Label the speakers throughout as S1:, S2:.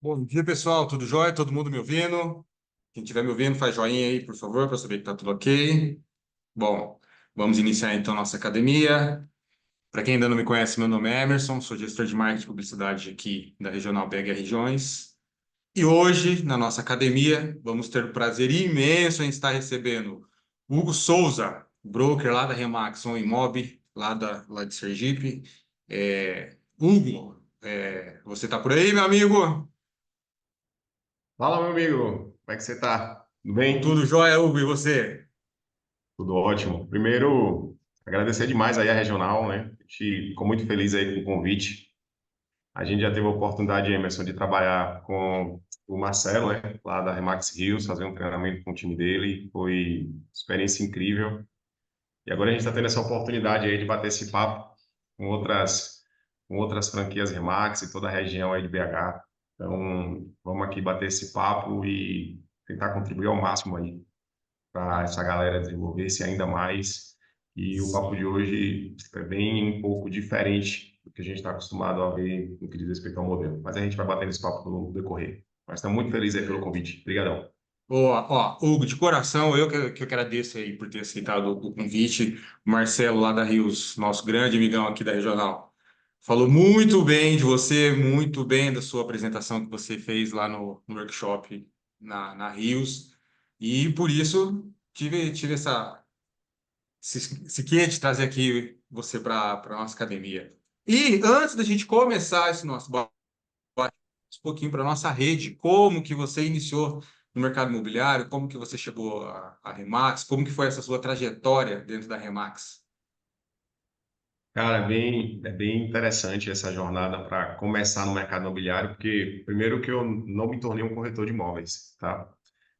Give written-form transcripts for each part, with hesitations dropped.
S1: Bom dia, pessoal. Tudo jóia? Todo mundo me ouvindo? Quem estiver me ouvindo, faz joinha aí, por favor, para saber que está tudo ok. Bom, vamos iniciar então nossa academia. Para quem ainda não me conhece, meu nome é Emerson, sou gestor de marketing e publicidade aqui da Regional BH Regiões. E hoje, na nossa academia, vamos ter o prazer imenso em estar recebendo Hugo Souza, broker lá da Remax On Imob, lá de Sergipe. Hugo, você está por aí, meu amigo?
S2: Fala, meu amigo, como é que você tá? Tudo bem?
S1: Tudo jóia, Hugo, e você?
S2: Tudo ótimo. Primeiro, agradecer demais aí a Regional, né? A gente ficou muito feliz aí com o convite. A gente já teve a oportunidade, Emerson, de trabalhar com o Marcelo, né? Lá da Remax Rios, fazer um treinamento com o time dele. Foi uma experiência incrível. E agora a gente está tendo essa oportunidade aí de bater esse papo com outras franquias Remax e toda a região aí de BH. Então, vamos aqui bater esse papo e tentar contribuir ao máximo aí para essa galera desenvolver-se ainda mais. E o papo de hoje é bem um pouco diferente do que a gente está acostumado a ver no que diz respeito ao modelo. Mas a gente vai bater nesse papo no decorrer. Mas estamos muito felizes aí pelo convite. Obrigadão.
S1: Hugo, de coração, eu que agradeço aí por ter aceitado o convite. O Marcelo, lá da Rios, nosso grande amigão aqui da Regional, falou muito bem de você, muito bem da sua apresentação que você fez lá no workshop na Rios. E por isso tive esse quê de trazer aqui você para a nossa academia. E antes da gente começar esse nosso um pouquinho para a nossa rede, como que você iniciou no mercado imobiliário, como que você chegou à Remax, como que foi essa sua trajetória dentro da Remax?
S2: Cara, é bem interessante essa jornada para começar no mercado imobiliário, porque primeiro que eu não me tornei um corretor de imóveis, tá?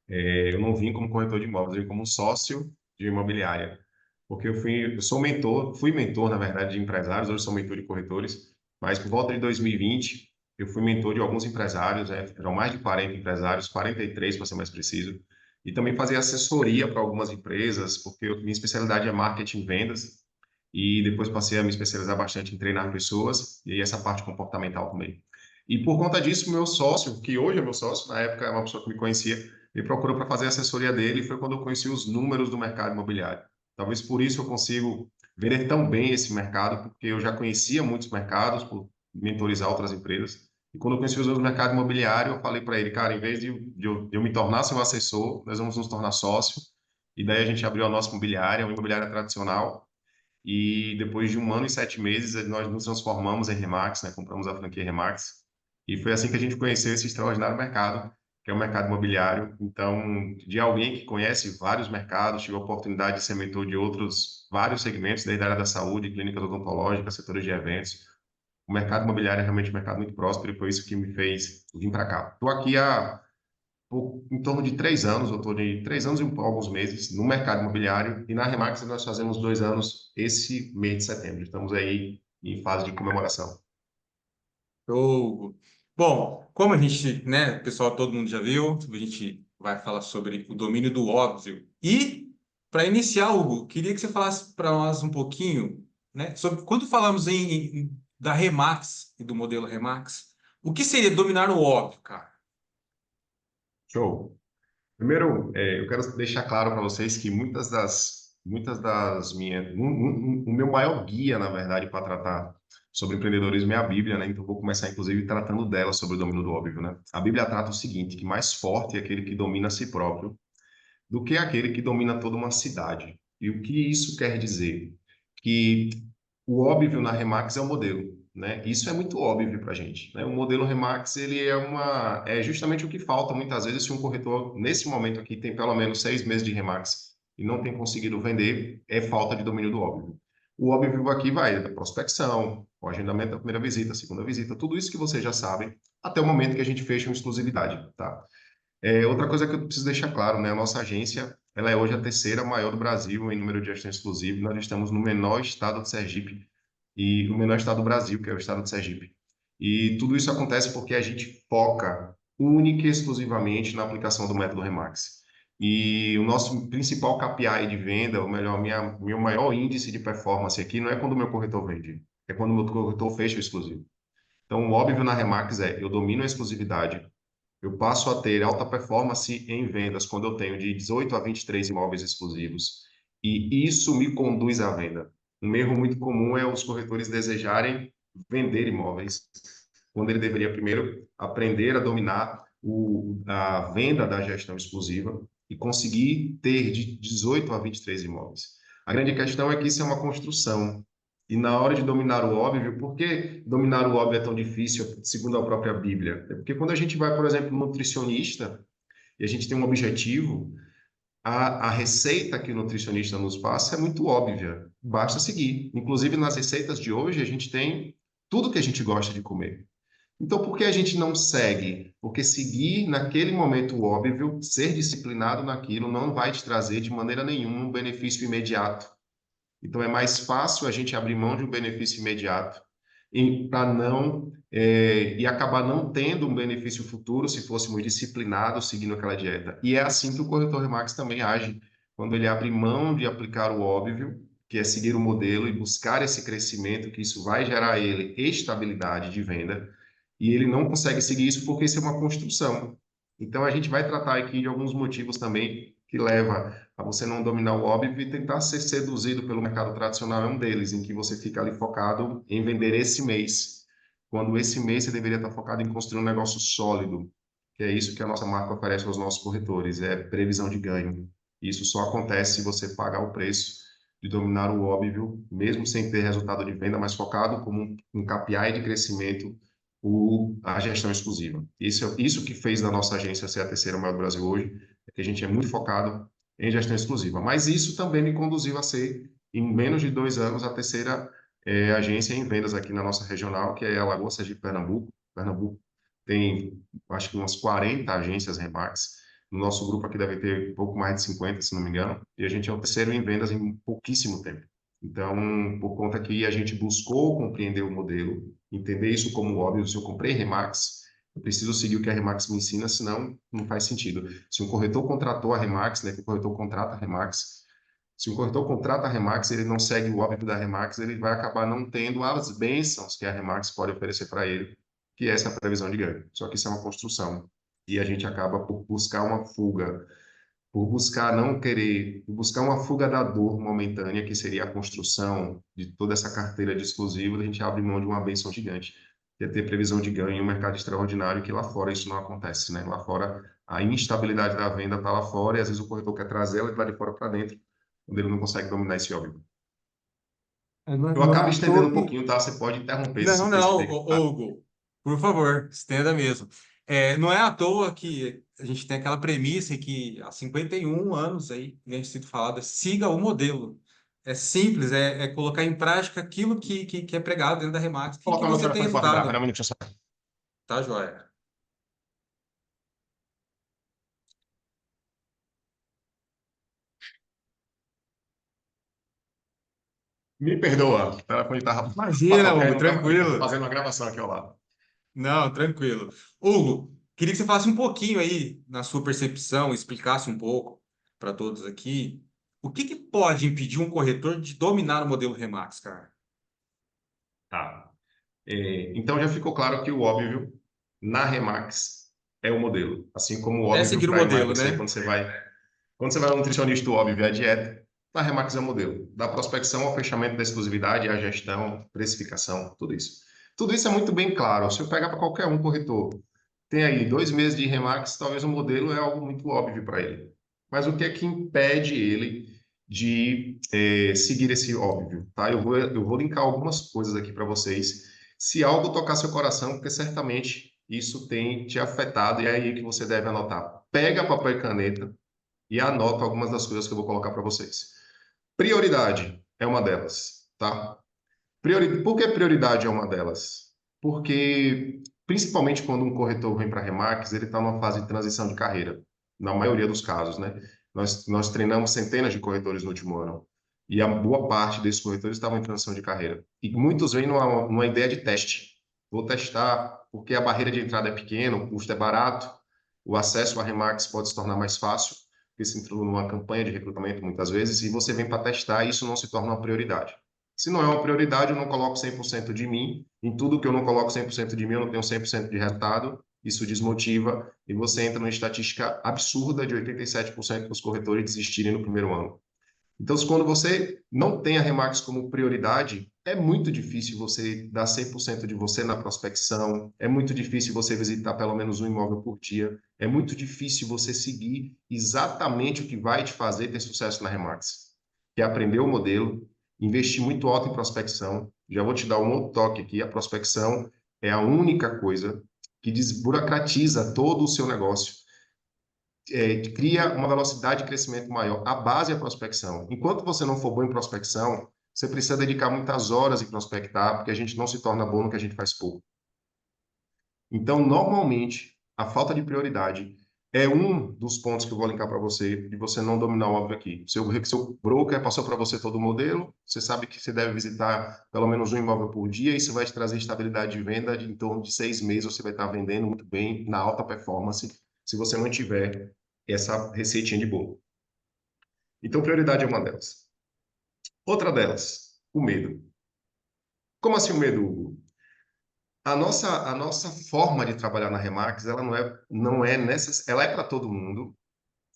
S2: Eu não vim como corretor de imóveis, eu vim como um sócio de imobiliária. Porque eu sou mentor, fui mentor, na verdade, de empresários, hoje sou mentor de corretores, mas por volta de 2020, eu fui mentor de alguns empresários, né? Eram mais de 40 empresários, 43 para ser mais preciso, e também fazia assessoria para algumas empresas, porque minha especialidade é marketing e vendas, e depois passei a me especializar bastante em treinar pessoas, e aí essa parte comportamental também. E por conta disso, meu sócio, que hoje é meu sócio, na época é uma pessoa que me conhecia, me procurou para fazer a assessoria dele, e foi quando eu conheci os números do mercado imobiliário. Talvez por isso eu consigo vender tão bem esse mercado, porque eu já conhecia muitos mercados, por mentorizar outras empresas. E quando eu conheci os números do mercado imobiliário, eu falei para ele, cara, em vez de eu me tornar seu assessor, nós vamos nos tornar sócio. E daí a gente abriu a nossa imobiliária, uma imobiliária tradicional. E depois de 1 ano e 7 meses, nós nos transformamos em Remax, né? Compramos a franquia Remax. E foi assim que a gente conheceu esse extraordinário mercado, que é o mercado imobiliário. Então, de alguém que conhece vários mercados, tive a oportunidade de ser mentor de outros vários segmentos, desde a área da saúde, clínicas odontológicas, setores de eventos. O mercado imobiliário é realmente um mercado muito próspero e foi isso que me fez vir para cá. Estou aqui há em torno de 3 anos, eu estou de 3 anos e alguns meses no mercado imobiliário e na Remax nós fazemos 2 anos esse mês de setembro. Estamos aí em fase de comemoração.
S1: Hugo. Bom, como a gente, né, pessoal, todo mundo já viu, a gente vai falar sobre o domínio do óbvio. E, para iniciar, Hugo, queria que você falasse para nós um pouquinho, né, sobre quando falamos da Remax e do modelo Remax, o que seria dominar o óbvio, cara?
S2: Show! Primeiro, eu quero deixar claro para vocês que muitas das minhas, o meu maior guia, na verdade, para tratar sobre empreendedorismo é a Bíblia, né? Então, vou começar, inclusive, tratando dela sobre o domínio do óbvio, né? A Bíblia trata o seguinte, que mais forte é aquele que domina a si próprio do que aquele que domina toda uma cidade. E o que isso quer dizer? Que o óbvio na Remax é o modelo, né? Isso é muito óbvio para a gente, né? O modelo Remax, ele é justamente o que falta muitas vezes se um corretor, nesse momento aqui, tem pelo menos 6 meses de Remax e não tem conseguido vender, é falta de domínio do óbvio. O óbvio aqui vai da prospecção, o agendamento da primeira visita, segunda visita, tudo isso que vocês já sabem, até o momento que a gente fecha uma exclusividade, tá? Outra coisa que eu preciso deixar claro, né? A nossa agência, ela é hoje a terceira maior do Brasil em número de gestão exclusiva. Nós estamos no menor estado de Sergipe e o menor estado do Brasil, que é o estado de Sergipe. E tudo isso acontece porque a gente foca única e exclusivamente na aplicação do método Remax. E o nosso principal KPI de venda, ou melhor, meu maior índice de performance aqui não é quando o meu corretor vende, é quando o meu corretor fecha o exclusivo. Então, o óbvio na Remax é, eu domino a exclusividade, eu passo a ter alta performance em vendas quando eu tenho de 18 a 23 imóveis exclusivos. E isso me conduz à venda. Um erro muito comum é os corretores desejarem vender imóveis, quando ele deveria primeiro aprender a dominar a venda da gestão exclusiva e conseguir ter de 18 a 23 imóveis. A grande questão é que isso é uma construção. E na hora de dominar o óbvio, por que dominar o óbvio é tão difícil, segundo a própria Bíblia? É porque quando a gente vai, por exemplo, no nutricionista e a gente tem um objetivo, a receita que o nutricionista nos passa é muito óbvia, basta seguir. Inclusive, nas receitas de hoje, a gente tem tudo que a gente gosta de comer. Então, por que a gente não segue? Porque seguir naquele momento óbvio, ser disciplinado naquilo, não vai te trazer de maneira nenhuma um benefício imediato. Então, é mais fácil a gente abrir mão de um benefício imediato para não e acabar não tendo um benefício futuro se fôssemos disciplinados seguindo aquela dieta. E é assim que o corretor Remax também age, quando ele abre mão de aplicar o óbvio, que é seguir o modelo e buscar esse crescimento, que isso vai gerar a ele estabilidade de venda, e ele não consegue seguir isso porque isso é uma construção. Então, a gente vai tratar aqui de alguns motivos também que leva a você não dominar o óbvio e tentar ser seduzido pelo mercado tradicional é um deles, em que você fica ali focado em vender esse mês, quando esse mês você deveria estar focado em construir um negócio sólido, que é isso que a nossa marca oferece aos nossos corretores, é previsão de ganho. Isso só acontece se você pagar o preço de dominar o óbvio, mesmo sem ter resultado de venda, mas focado como um KPI de crescimento, a gestão exclusiva. Isso que fez da nossa agência ser a terceira maior do Brasil hoje, é que a gente é muito focado em gestão exclusiva. Mas isso também me conduziu a ser, em menos de 2 anos, a terceira agência em vendas aqui na nossa regional, que é a Alagoas, Sergipe, Pernambuco. Pernambuco tem, acho que umas 40 agências Remax. No nosso grupo aqui deve ter um pouco mais de 50, se não me engano. E a gente é o terceiro em vendas em pouquíssimo tempo. Então, por conta que a gente buscou compreender o modelo, entender isso como óbvio, se eu comprei Remax, eu preciso seguir o que a Remax me ensina, senão não faz sentido. Se um corretor contratou a Remax, né, que o corretor contrata a Remax, se um corretor contrata a Remax, ele não segue o óbvio da Remax, ele vai acabar não tendo as bênçãos que a Remax pode oferecer para ele, que é essa previsão de ganho. Só que isso é uma construção. E a gente acaba por buscar uma fuga, por buscar não querer, por buscar uma fuga da dor momentânea, que seria a construção de toda essa carteira de exclusivos, a gente abre mão de uma bênção gigante, que é ter previsão de ganho em um mercado extraordinário, que lá fora isso não acontece, né? Lá fora a instabilidade da venda está lá fora e às vezes o corretor quer trazer ela de lá de fora para dentro, quando ele não consegue dominar esse óbvio.
S1: Não,
S2: Eu
S1: não é
S2: acabo
S1: à
S2: estendendo
S1: toa
S2: um
S1: que.
S2: pouquinho, tá? Você pode interromper se
S1: Não,
S2: você
S1: não,
S2: perceber que tá.
S1: Hugo, por favor, estenda mesmo. Não é à toa que a gente tem aquela premissa que há 51 anos aí, vem sido falado, siga o modelo. É simples, é colocar em prática aquilo que é pregado dentro da Remax,
S2: Vou
S1: que
S2: colocar meu
S1: você tem
S2: telefone para vibrar, pera um
S1: resultado.
S2: minutinho só.
S1: Tá, joia?
S2: Me perdoa, o telefone estava
S1: Imagina, Hugo,
S2: tocando, eu estava
S1: tranquilo.
S2: fazendo uma gravação aqui ao lado.
S1: Não, tranquilo. Hugo, queria que você falasse um pouquinho aí, na sua percepção, explicasse um pouco para todos aqui, o que pode impedir um corretor de dominar o modelo Remax, cara?
S2: Tá. Então já ficou claro que o óbvio na Remax é o modelo, assim como o
S1: É
S2: óbvio
S1: seguir o
S2: para
S1: modelo,
S2: emagrecer
S1: né?
S2: quando você vai ao nutricionista, o óbvio é a dieta, na Remax é o modelo, da prospecção ao fechamento da exclusividade, a gestão, precificação, tudo isso. Tudo isso é muito bem claro. Se eu pegar para qualquer um corretor, tem aí 2 meses de Remax, talvez o modelo é algo muito óbvio para ele. Mas o que é que impede ele de seguir esse óbvio, tá? Eu vou linkar algumas coisas aqui para vocês. Se algo tocar seu coração, porque certamente isso tem te afetado e é aí que você deve anotar. Pega papel e caneta e anota algumas das coisas que eu vou colocar para vocês. Prioridade é uma delas, tá? Por que prioridade é uma delas? Porque, principalmente quando um corretor vem para a Remax, ele está numa fase de transição de carreira, na maioria dos casos, né? Nós treinamos centenas de corretores no último ano, e a boa parte desses corretores estavam em transição de carreira. E muitos vêm numa ideia de teste. Vou testar, porque a barreira de entrada é pequena, o custo é barato, o acesso à Remax pode se tornar mais fácil, porque se entrou numa campanha de recrutamento muitas vezes, e você vem para testar, e isso não se torna uma prioridade. Se não é uma prioridade, eu não coloco 100% de mim. Em tudo que eu não coloco 100% de mim, eu não tenho 100% de resultado. isso desmotiva e você entra numa estatística absurda de 87% dos corretores desistirem no primeiro ano. Então, quando você não tem a Remax como prioridade, é muito difícil você dar 100% de você na prospecção, é muito difícil você visitar pelo menos um imóvel por dia, é muito difícil você seguir exatamente o que vai te fazer ter sucesso na Remax, que é aprender o modelo, investir muito alto em prospecção. Já vou te dar um outro toque aqui, a prospecção é a única coisa que desburocratiza todo o seu negócio, cria uma velocidade de crescimento maior. A base é a prospecção. Enquanto você não for bom em prospecção, você precisa dedicar muitas horas em prospectar, porque a gente não se torna bom no que a gente faz pouco. Então, normalmente, a falta de prioridade é um dos pontos que eu vou linkar para você, de você não dominar o óbvio aqui. Seu broker passou para você todo o modelo, você sabe que você deve visitar pelo menos um imóvel por dia, isso vai te trazer estabilidade de venda de em torno de 6 meses, você vai estar vendendo muito bem, na alta performance, se você não tiver essa receitinha de bolo. Então, prioridade é uma delas. Outra delas, o medo. Como assim o medo, Hugo? A nossa forma de trabalhar na Remax, ela não é ela é para todo mundo,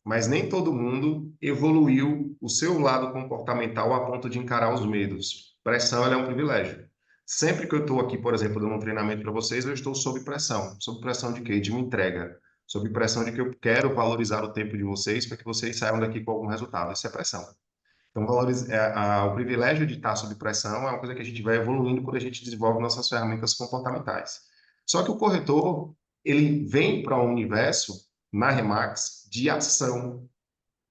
S2: mas nem todo mundo evoluiu o seu lado comportamental a ponto de encarar os medos. Pressão, ela é um privilégio. Sempre que eu estou aqui, por exemplo, dando um treinamento para vocês, eu estou sob pressão. Sob pressão de quê? De uma entrega. Sob pressão de que eu quero valorizar o tempo de vocês para que vocês saiam daqui com algum resultado. Isso é pressão. Então, o privilégio de estar sob pressão é uma coisa que a gente vai evoluindo quando a gente desenvolve nossas ferramentas comportamentais. Só que o corretor, ele vem para um universo, na Remax, de ação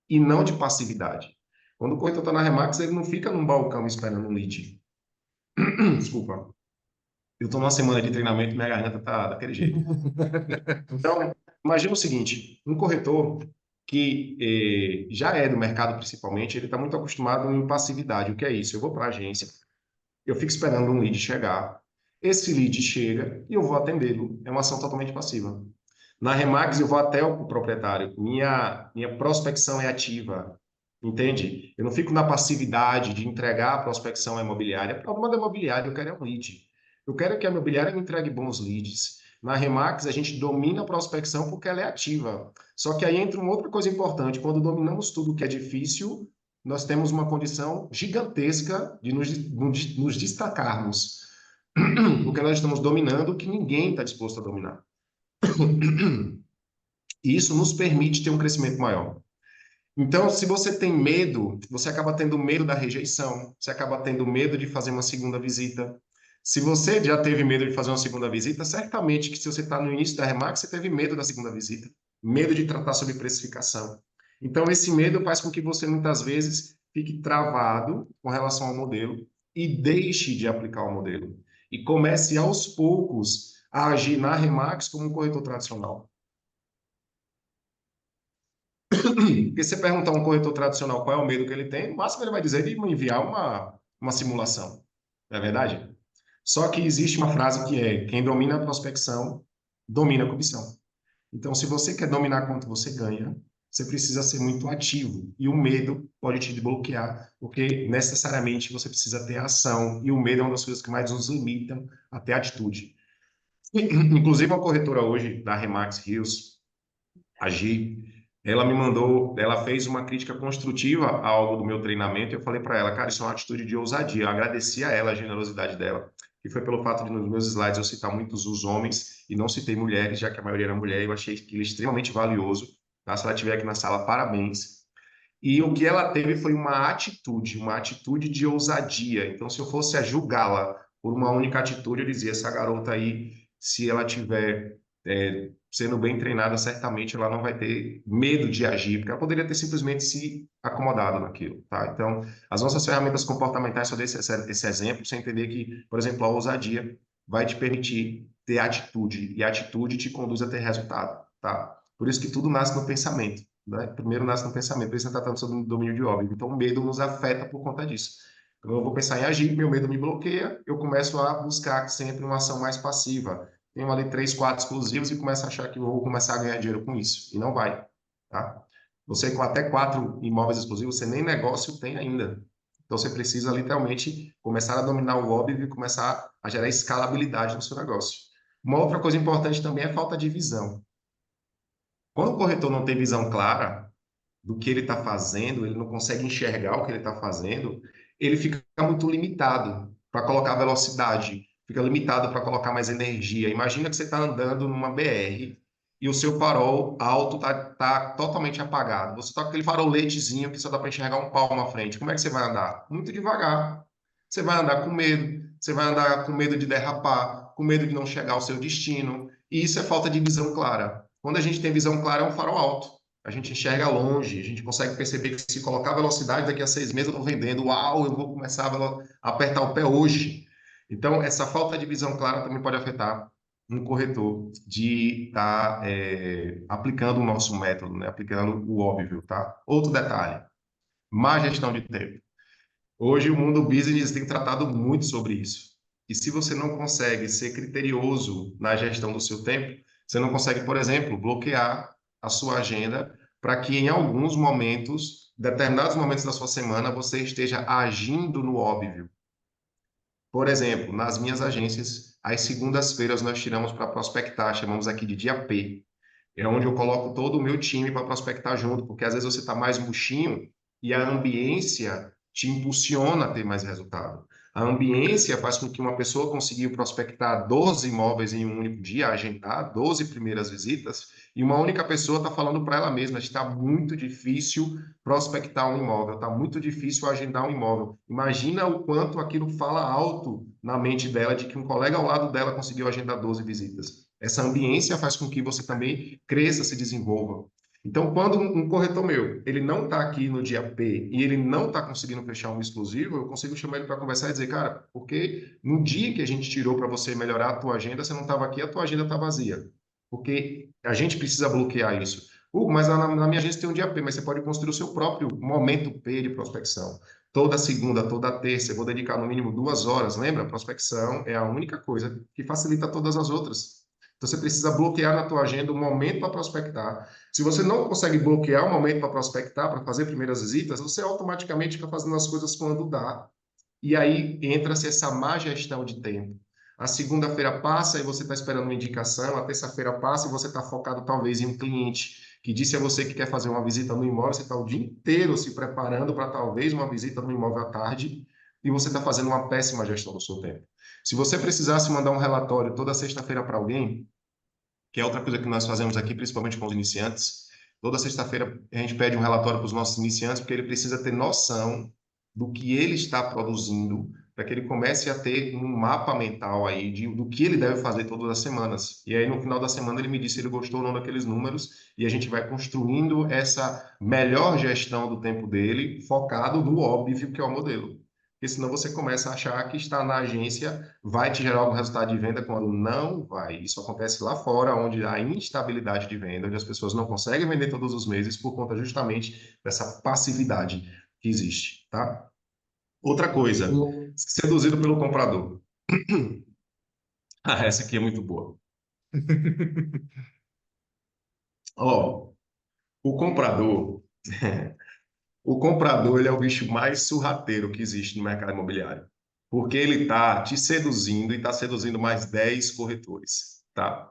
S2: e não de passividade. Quando o corretor está na Remax, ele não fica num balcão esperando um lead. Desculpa. Eu estou numa semana de treinamento e minha garganta está daquele jeito. Então, imagina o seguinte, um corretor que já é do mercado principalmente, ele está muito acostumado em passividade. O que é isso? Eu vou para a agência, eu fico esperando um lead chegar, esse lead chega e eu vou atendê-lo. É uma ação totalmente passiva. Na Remax, eu vou até o proprietário. Minha prospecção é ativa, entende? Eu não fico na passividade de entregar a prospecção à imobiliária. O problema da imobiliária, eu quero é um lead. Eu quero que a imobiliária me entregue bons leads. Na Remax, a gente domina a prospecção porque ela é ativa. Só que aí entra uma outra coisa importante. Quando dominamos tudo que é difícil, nós temos uma condição gigantesca de nos destacarmos. Porque nós estamos dominando o que ninguém está disposto a dominar. E isso nos permite ter um crescimento maior. Então, se você tem medo, você acaba tendo medo da rejeição, você acaba tendo medo de fazer uma segunda visita. Se você já teve medo de fazer uma segunda visita, certamente que se você está no início da Remax, você teve medo da segunda visita, medo de tratar sobre precificação. Então, esse medo faz com que você muitas vezes fique travado com relação ao modelo e deixe de aplicar o modelo. E comece aos poucos a agir na Remax como um corretor tradicional. Porque se você perguntar a um corretor tradicional qual é o medo que ele tem, no máximo ele vai dizer de enviar uma simulação. Não é verdade? Só que existe uma frase que é: quem domina a prospecção, domina a comissão. Então, se você quer dominar quanto você ganha, você precisa ser muito ativo. E o medo pode te bloquear, porque necessariamente você precisa ter ação. E o medo é uma das coisas que mais nos limitam a ter atitude. Inclusive, uma corretora hoje da Remax Rios, a Gi, ela fez uma crítica construtiva a algo do meu treinamento e eu falei para ela, cara, isso é uma atitude de ousadia. Eu agradeci a ela a generosidade dela, que foi pelo fato de nos meus slides eu citar muitos os homens e não citei mulheres, já que a maioria era mulher, eu achei aquilo extremamente valioso. Tá? Se ela estiver aqui na sala, parabéns. E o que ela teve foi uma atitude de ousadia. Então, se eu fosse a julgá-la por uma única atitude, eu dizia, essa garota aí, se ela tiver sendo bem treinada, certamente ela não vai ter medo de agir, porque ela poderia ter simplesmente se acomodado naquilo, tá? Então, as nossas ferramentas comportamentais, só desse esse exemplo, você entender que, por exemplo, a ousadia vai te permitir ter atitude, e a atitude te conduz a ter resultado, tá? Por isso que tudo nasce no pensamento, né? Primeiro nasce no pensamento, por isso a gente está tratando sobre o domínio de óbvio. Então, o medo nos afeta por conta disso. Então, eu vou pensar em agir, meu medo me bloqueia, eu começo a buscar sempre uma ação mais passiva. Tenho ali 3, 4 exclusivos e começo a achar que eu vou começar a ganhar dinheiro com isso. E não vai, tá? Você com até 4 imóveis exclusivos, você nem negócio tem ainda. Então, você precisa literalmente começar a dominar o óbvio e começar a gerar escalabilidade no seu negócio. Uma outra coisa importante também é a falta de visão. Quando o corretor não tem visão clara do que ele está fazendo, ele não consegue enxergar o que ele está fazendo, ele fica muito limitado para colocar velocidade, fica limitado para colocar mais energia. Imagina que você está andando numa BR e o seu farol alto tá totalmente apagado. Você está com aquele faroletezinho que só dá para enxergar um palmo à frente. Como é que você vai andar? Muito devagar. Você vai andar com medo, você vai andar com medo de derrapar, com medo de não chegar ao seu destino. E isso é falta de visão clara. Quando a gente tem visão clara, é um farol alto. A gente enxerga longe, a gente consegue perceber que se colocar velocidade, daqui a 6 meses eu estou vendendo, uau, eu vou começar a apertar o pé hoje. Então, essa falta de visão clara também pode afetar um corretor de estar aplicando o nosso método, né? Aplicando o óbvio, tá? Outro detalhe, má gestão de tempo. Hoje o mundo business tem tratado muito sobre isso. E se você não consegue ser criterioso na gestão do seu tempo, você não consegue, por exemplo, bloquear a sua agenda para que em alguns momentos, determinados momentos da sua semana, você esteja agindo no óbvio. Por exemplo, nas minhas agências, às segundas-feiras nós tiramos para prospectar, chamamos aqui de dia P. É onde eu coloco todo o meu time para prospectar junto, porque às vezes você está mais murchinho e a ambiência te impulsiona a ter mais resultado. A ambiência faz com que uma pessoa consiga prospectar 12 imóveis em um único dia, agendar 12 primeiras visitas, e uma única pessoa está falando para ela mesma: está muito difícil prospectar um imóvel, está muito difícil agendar um imóvel. Imagina o quanto aquilo fala alto na mente dela de que um colega ao lado dela conseguiu agendar 12 visitas. Essa ambiência faz com que você também cresça, se desenvolva. Então, quando um corretor meu, ele não está aqui no dia P e ele não está conseguindo fechar um exclusivo, eu consigo chamar ele para conversar e dizer, cara, porque no dia que a gente tirou para você melhorar a tua agenda, você não estava aqui, a tua agenda está vazia. Porque a gente precisa bloquear isso. Mas na minha agência tem um dia P, mas você pode construir o seu próprio momento P de prospecção. Toda segunda, toda terça, eu vou dedicar no mínimo 2 horas. Lembra? Prospecção é a única coisa que facilita todas as outras. Então, você precisa bloquear na tua agenda um momento para prospectar. Se você não consegue bloquear um momento para prospectar, para fazer primeiras visitas, você automaticamente fica fazendo as coisas quando dá. E aí entra-se essa má gestão de tempo. A segunda-feira passa e você está esperando uma indicação, a terça-feira passa e você está focado talvez em um cliente que disse a você que quer fazer uma visita no imóvel, você está o dia inteiro se preparando para talvez uma visita no imóvel à tarde e você está fazendo uma péssima gestão do seu tempo. Se você precisasse mandar um relatório toda sexta-feira para alguém, que é outra coisa que nós fazemos aqui, principalmente com os iniciantes. Toda sexta-feira a gente pede um relatório para os nossos iniciantes, porque ele precisa ter noção do que ele está produzindo, para que ele comece a ter um mapa mental aí do que ele deve fazer todas as semanas. E aí, no final da semana, ele me disse se ele gostou ou não daqueles números, e a gente vai construindo essa melhor gestão do tempo dele, focado no óbvio que é o modelo. Porque senão você começa a achar que estar na agência vai te gerar algum resultado de venda quando não vai. Isso acontece lá fora, onde há instabilidade de venda, onde as pessoas não conseguem vender todos os meses por conta justamente dessa passividade que existe, tá? Outra coisa, seduzido pelo comprador. Ah, essa aqui é muito boa. Ó, o comprador, o comprador, ele é o bicho mais surrateiro que existe no mercado imobiliário, porque ele está te seduzindo e está seduzindo mais 10 corretores, tá?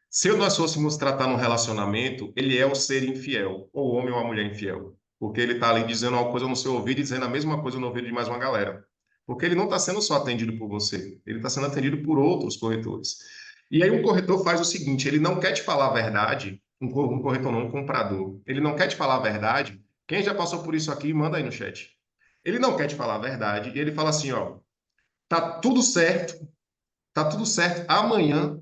S2: Se nós fôssemos tratar num relacionamento, ele é o ser infiel, ou o homem ou a mulher infiel. Porque ele está ali dizendo uma coisa no seu ouvido e dizendo a mesma coisa no ouvido de mais uma galera. Porque ele não está sendo só atendido por você, ele está sendo atendido por outros corretores. E aí um corretor faz o seguinte, ele não quer te falar a verdade, um corretor não, um comprador, ele não quer te falar a verdade. Quem já passou por isso aqui, manda aí no chat. Ele não quer te falar a verdade e ele fala assim, ó, tá tudo certo, amanhã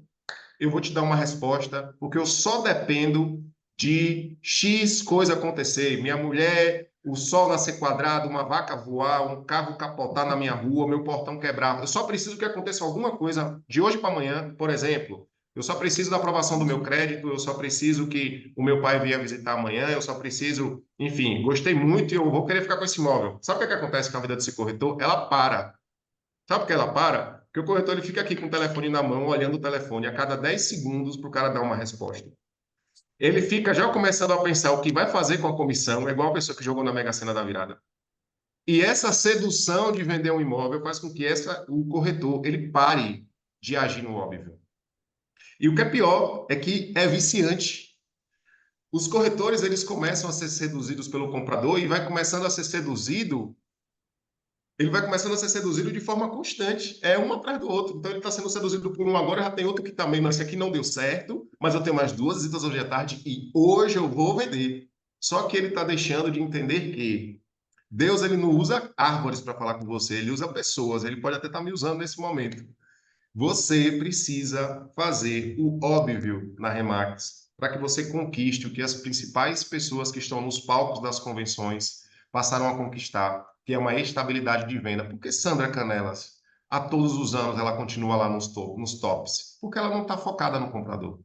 S2: eu vou te dar uma resposta, porque eu só dependo de X coisa acontecer. Minha mulher, o sol nascer quadrado, uma vaca voar, um carro capotar na minha rua, meu portão quebrar. Eu só preciso que aconteça alguma coisa de hoje para amanhã, por exemplo. Eu só preciso da aprovação do meu crédito, eu só preciso que o meu pai venha visitar amanhã, eu só preciso, enfim, gostei muito e eu vou querer ficar com esse imóvel. Sabe o que acontece com a vida desse corretor? Ela para. Sabe por que ela para? Porque o corretor ele fica aqui com o telefone na mão, olhando o telefone a cada 10 segundos para o cara dar uma resposta. Ele fica já começando a pensar o que vai fazer com a comissão, é igual a pessoa que jogou na Mega Sena da virada. E essa sedução de vender um imóvel faz com que o corretor ele pare de agir no óbvio. E o que é pior é que é viciante. Os corretores, eles começam a ser seduzidos pelo comprador e vai começando a ser seduzido, ele vai começando a ser seduzido de forma constante, é um atrás do outro. Então ele está sendo seduzido por um agora, já tem outro que também, não, esse aqui não deu certo, mas eu tenho mais duas visitas hoje à tarde e hoje eu vou vender. Só que ele está deixando de entender que Deus, ele não usa árvores para falar com você, ele usa pessoas, ele pode até estar me usando nesse momento. Você precisa fazer o óbvio na Remax para que você conquiste o que as principais pessoas que estão nos palcos das convenções passaram a conquistar, que é uma estabilidade de venda. Por que Sandra Canelas, a todos os anos, ela continua lá nos tops? Porque ela não está focada no comprador.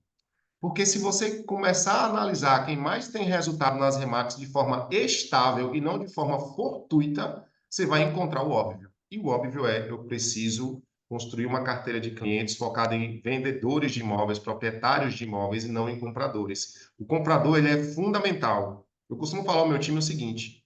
S2: Porque se você começar a analisar quem mais tem resultado nas Remax de forma estável e não de forma fortuita, você vai encontrar o óbvio. E o óbvio é, eu preciso construir uma carteira de clientes focada em vendedores de imóveis, proprietários de imóveis e não em compradores. O comprador, ele é fundamental. Eu costumo falar ao meu time o seguinte: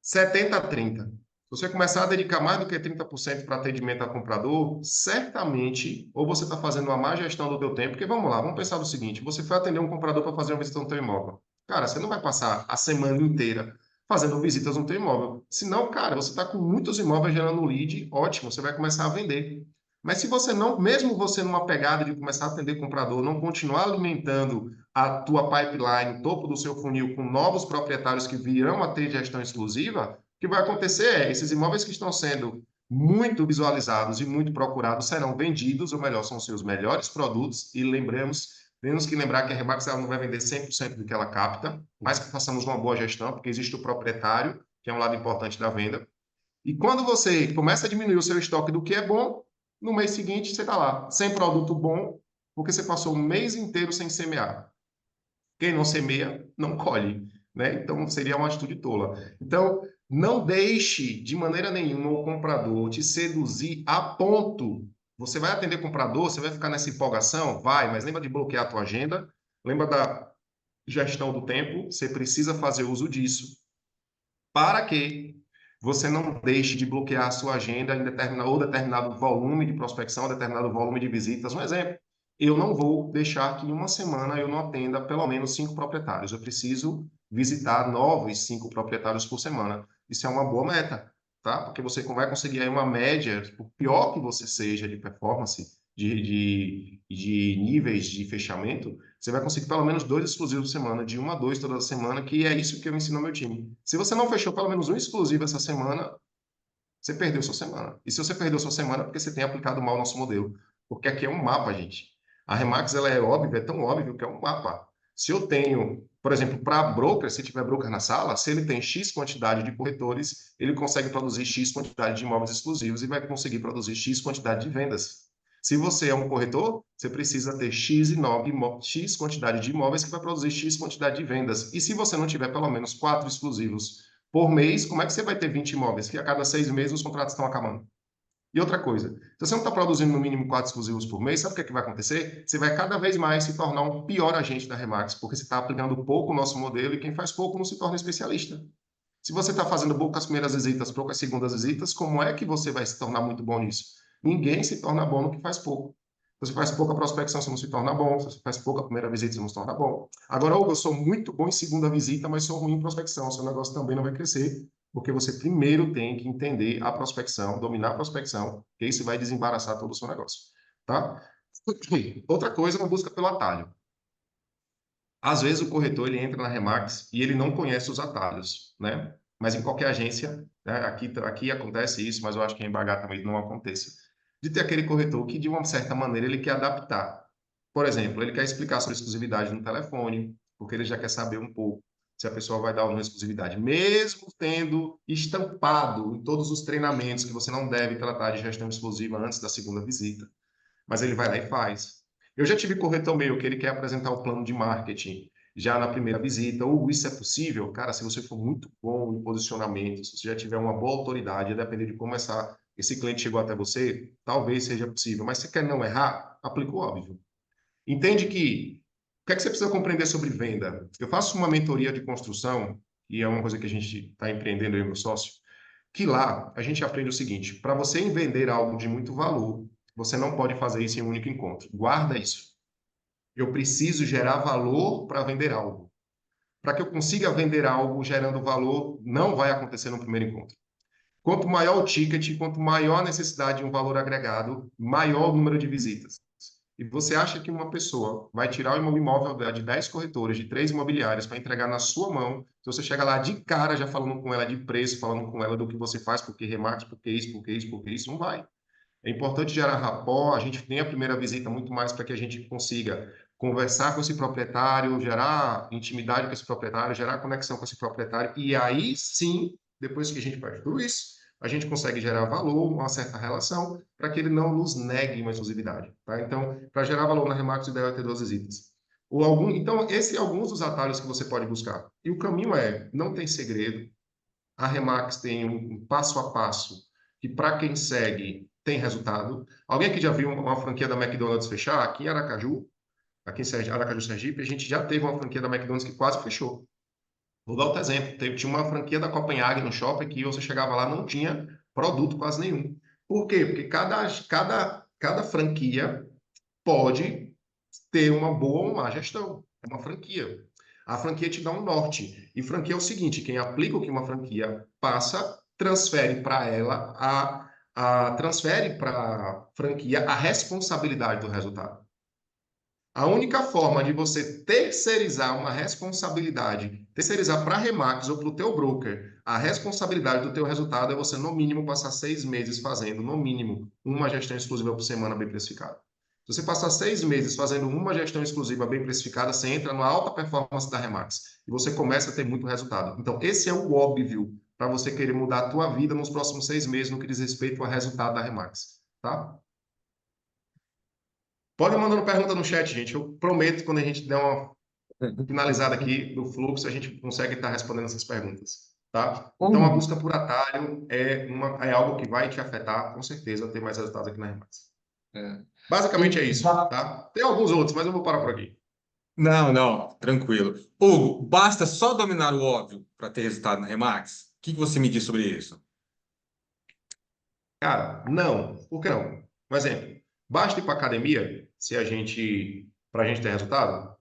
S2: 70 a 30. Se você começar a dedicar mais do que 30% para atendimento a comprador, certamente, ou você está fazendo uma má gestão do teu tempo, porque vamos lá, vamos pensar no seguinte, você foi atender um comprador para fazer uma visita no teu imóvel. Cara, você não vai passar a semana inteira fazendo visitas no teu imóvel. Senão, cara, você está com muitos imóveis gerando lead, ótimo, você vai começar a vender. Mas se você não, mesmo você numa pegada de começar a atender comprador, não continuar alimentando a tua pipeline, o topo do seu funil, com novos proprietários que virão a ter gestão exclusiva, o que vai acontecer é, esses imóveis que estão sendo muito visualizados e muito procurados serão vendidos, ou melhor, são seus melhores produtos, e temos que lembrar que a Remax ela não vai vender 100% do que ela capta, mas que façamos uma boa gestão, porque existe o proprietário, que é um lado importante da venda. E quando você começa a diminuir o seu estoque do que é bom, no mês seguinte você está lá, sem produto bom, porque você passou o mês inteiro sem semear. Quem não semeia, não colhe, né? Então seria uma atitude tola. Então, não deixe de maneira nenhuma o comprador te seduzir a ponto. Você vai atender comprador, você vai ficar nessa empolgação? Vai, mas lembra de bloquear a tua agenda, lembra da gestão do tempo, você precisa fazer uso disso para que você não deixe de bloquear a sua agenda em determinado volume de prospecção, determinado volume de visitas. Um exemplo, eu não vou deixar que em uma semana eu não atenda pelo menos 5 proprietários. Eu preciso visitar novos 5 proprietários por semana. Isso é uma boa meta, tá? Porque você vai conseguir aí uma média, por pior que você seja de performance, de níveis de fechamento, você vai conseguir pelo menos 2 exclusivos por semana, de 1 a 2 toda semana, que é isso que eu ensino ao meu time. Se você não fechou pelo menos um exclusivo essa semana, você perdeu sua semana. E se você perdeu sua semana, é porque você tem aplicado mal o nosso modelo. Porque aqui é um mapa, gente. A Remax, ela é óbvia, é tão óbvio que é um mapa. Se eu tenho, por exemplo, para broker, se tiver broker na sala, se ele tem X quantidade de corretores, ele consegue produzir X quantidade de imóveis exclusivos e vai conseguir produzir X quantidade de vendas. Se você é um corretor, você precisa ter X quantidade de imóveis que vai produzir X quantidade de vendas. E se você não tiver pelo menos 4 exclusivos por mês, como é que você vai ter 20 imóveis? Que a cada 6 meses os contratos estão acabando. E outra coisa, se você não está produzindo no mínimo 4 exclusivos por mês, sabe o que, é que vai acontecer? Você vai cada vez mais se tornar um pior agente da Remax, porque você está aplicando pouco o nosso modelo e quem faz pouco não se torna especialista. Se você está fazendo poucas primeiras visitas, poucas segundas visitas, como é que você vai se tornar muito bom nisso? Ninguém se torna bom no que faz pouco. Se você faz pouca prospecção, você não se torna bom. Se você faz pouca primeira visita, você não se torna bom. Agora, Hugo, eu sou muito bom em segunda visita, mas sou ruim em prospecção. Seu negócio também não vai crescer, porque você primeiro tem que entender a prospecção, dominar a prospecção, que isso vai desembaraçar todo o seu negócio. Tá? Outra coisa, uma busca pelo atalho. Às vezes o corretor ele entra na Remax e ele não conhece os atalhos, né? Mas em qualquer agência, né? Aqui acontece isso, mas eu acho que em BH também não aconteça. De ter aquele corretor que, de uma certa maneira, ele quer adaptar. Por exemplo, ele quer explicar sobre exclusividade no telefone, porque ele já quer saber um pouco se a pessoa vai dar ou não exclusividade, mesmo tendo estampado em todos os treinamentos que você não deve tratar de gestão exclusiva antes da segunda visita. Mas ele vai lá e faz. Eu já tive corretor meu que ele quer apresentar o plano de marketing já na primeira visita, ou isso é possível? Cara, se você for muito bom em posicionamento, se você já tiver uma boa autoridade, a depender de como esse cliente chegou até você, talvez seja possível. Mas se quer não errar, aplica o óbvio. Entende que o que é que você precisa compreender sobre venda? Eu faço uma mentoria de construção, e é uma coisa que a gente está empreendendo aí, meu sócio, que lá a gente aprende o seguinte: para você vender algo de muito valor, Você não pode fazer isso em um único encontro. Guarda isso. Eu preciso gerar valor para vender algo. Para que eu consiga vender algo gerando valor, não vai acontecer no primeiro encontro. Quanto maior o ticket, quanto maior a necessidade de um valor agregado, maior o número de visitas. E você acha que uma pessoa vai tirar o imóvel de 10 corretores, de 3 imobiliárias, para entregar na sua mão, se você chega lá de cara já falando com ela de preço, falando com ela do que você faz, porque remarketing, porque isso, porque isso, porque isso, não vai. É importante gerar rapport, a gente tem a primeira visita muito mais para que a gente consiga conversar com esse proprietário, gerar intimidade com esse proprietário, gerar conexão com esse proprietário, e aí sim, depois que a gente faz tudo isso, a gente consegue gerar valor, uma certa relação, para que ele não nos negue uma exclusividade. Tá? Então, para gerar valor na Remax, o ideal é ter 2 visitas. Então, esses são alguns dos atalhos que você pode buscar. E o caminho não tem segredo, a Remax tem um passo a passo que, para quem segue, tem resultado. Alguém aqui já viu uma franquia da McDonald's fechar? Aqui em Aracaju, aqui em Aracaju, Sergipe, a gente já teve uma franquia da McDonald's que quase fechou. Vou dar outro exemplo. Tinha uma franquia da Copenhague no shopping que você chegava lá não tinha produto quase nenhum. Por quê? Porque cada franquia pode ter uma boa ou má gestão. É uma franquia. A franquia te dá um norte. E franquia é o seguinte: quem aplica o que uma franquia passa, transfere para ela transfere para a franquia a responsabilidade do resultado. A única forma de você terceirizar uma responsabilidade, terceirizar para a Remax ou para o teu broker, a responsabilidade do teu resultado é você, no mínimo, passar 6 meses fazendo, no mínimo, uma gestão exclusiva por semana bem precificada. Se você passar 6 meses fazendo uma gestão exclusiva bem precificada, você entra na alta performance da Remax e você começa a ter muito resultado. Então, esse é o óbvio para você querer mudar a tua vida nos próximos 6 meses no que diz respeito ao resultado da Remax, tá? Pode mandando pergunta no chat, gente. Eu prometo, quando a gente der uma finalizada aqui do fluxo, a gente consegue estar respondendo essas perguntas, tá? Então, a
S1: Hugo,
S2: busca por atalho é algo que vai te afetar, com certeza, a ter mais resultados aqui na Remax.
S1: é.
S2: Basicamente
S1: Hugo,
S2: é isso, tá? Tem alguns outros, mas eu vou parar por aqui.
S1: não, não, tranquilo. Hugo, basta só dominar o óbvio para ter resultado na Remax? O que que você me diz sobre isso?
S2: Cara, não. Por que não? Um exemplo. Basta ir para academia para a gente ter resultado?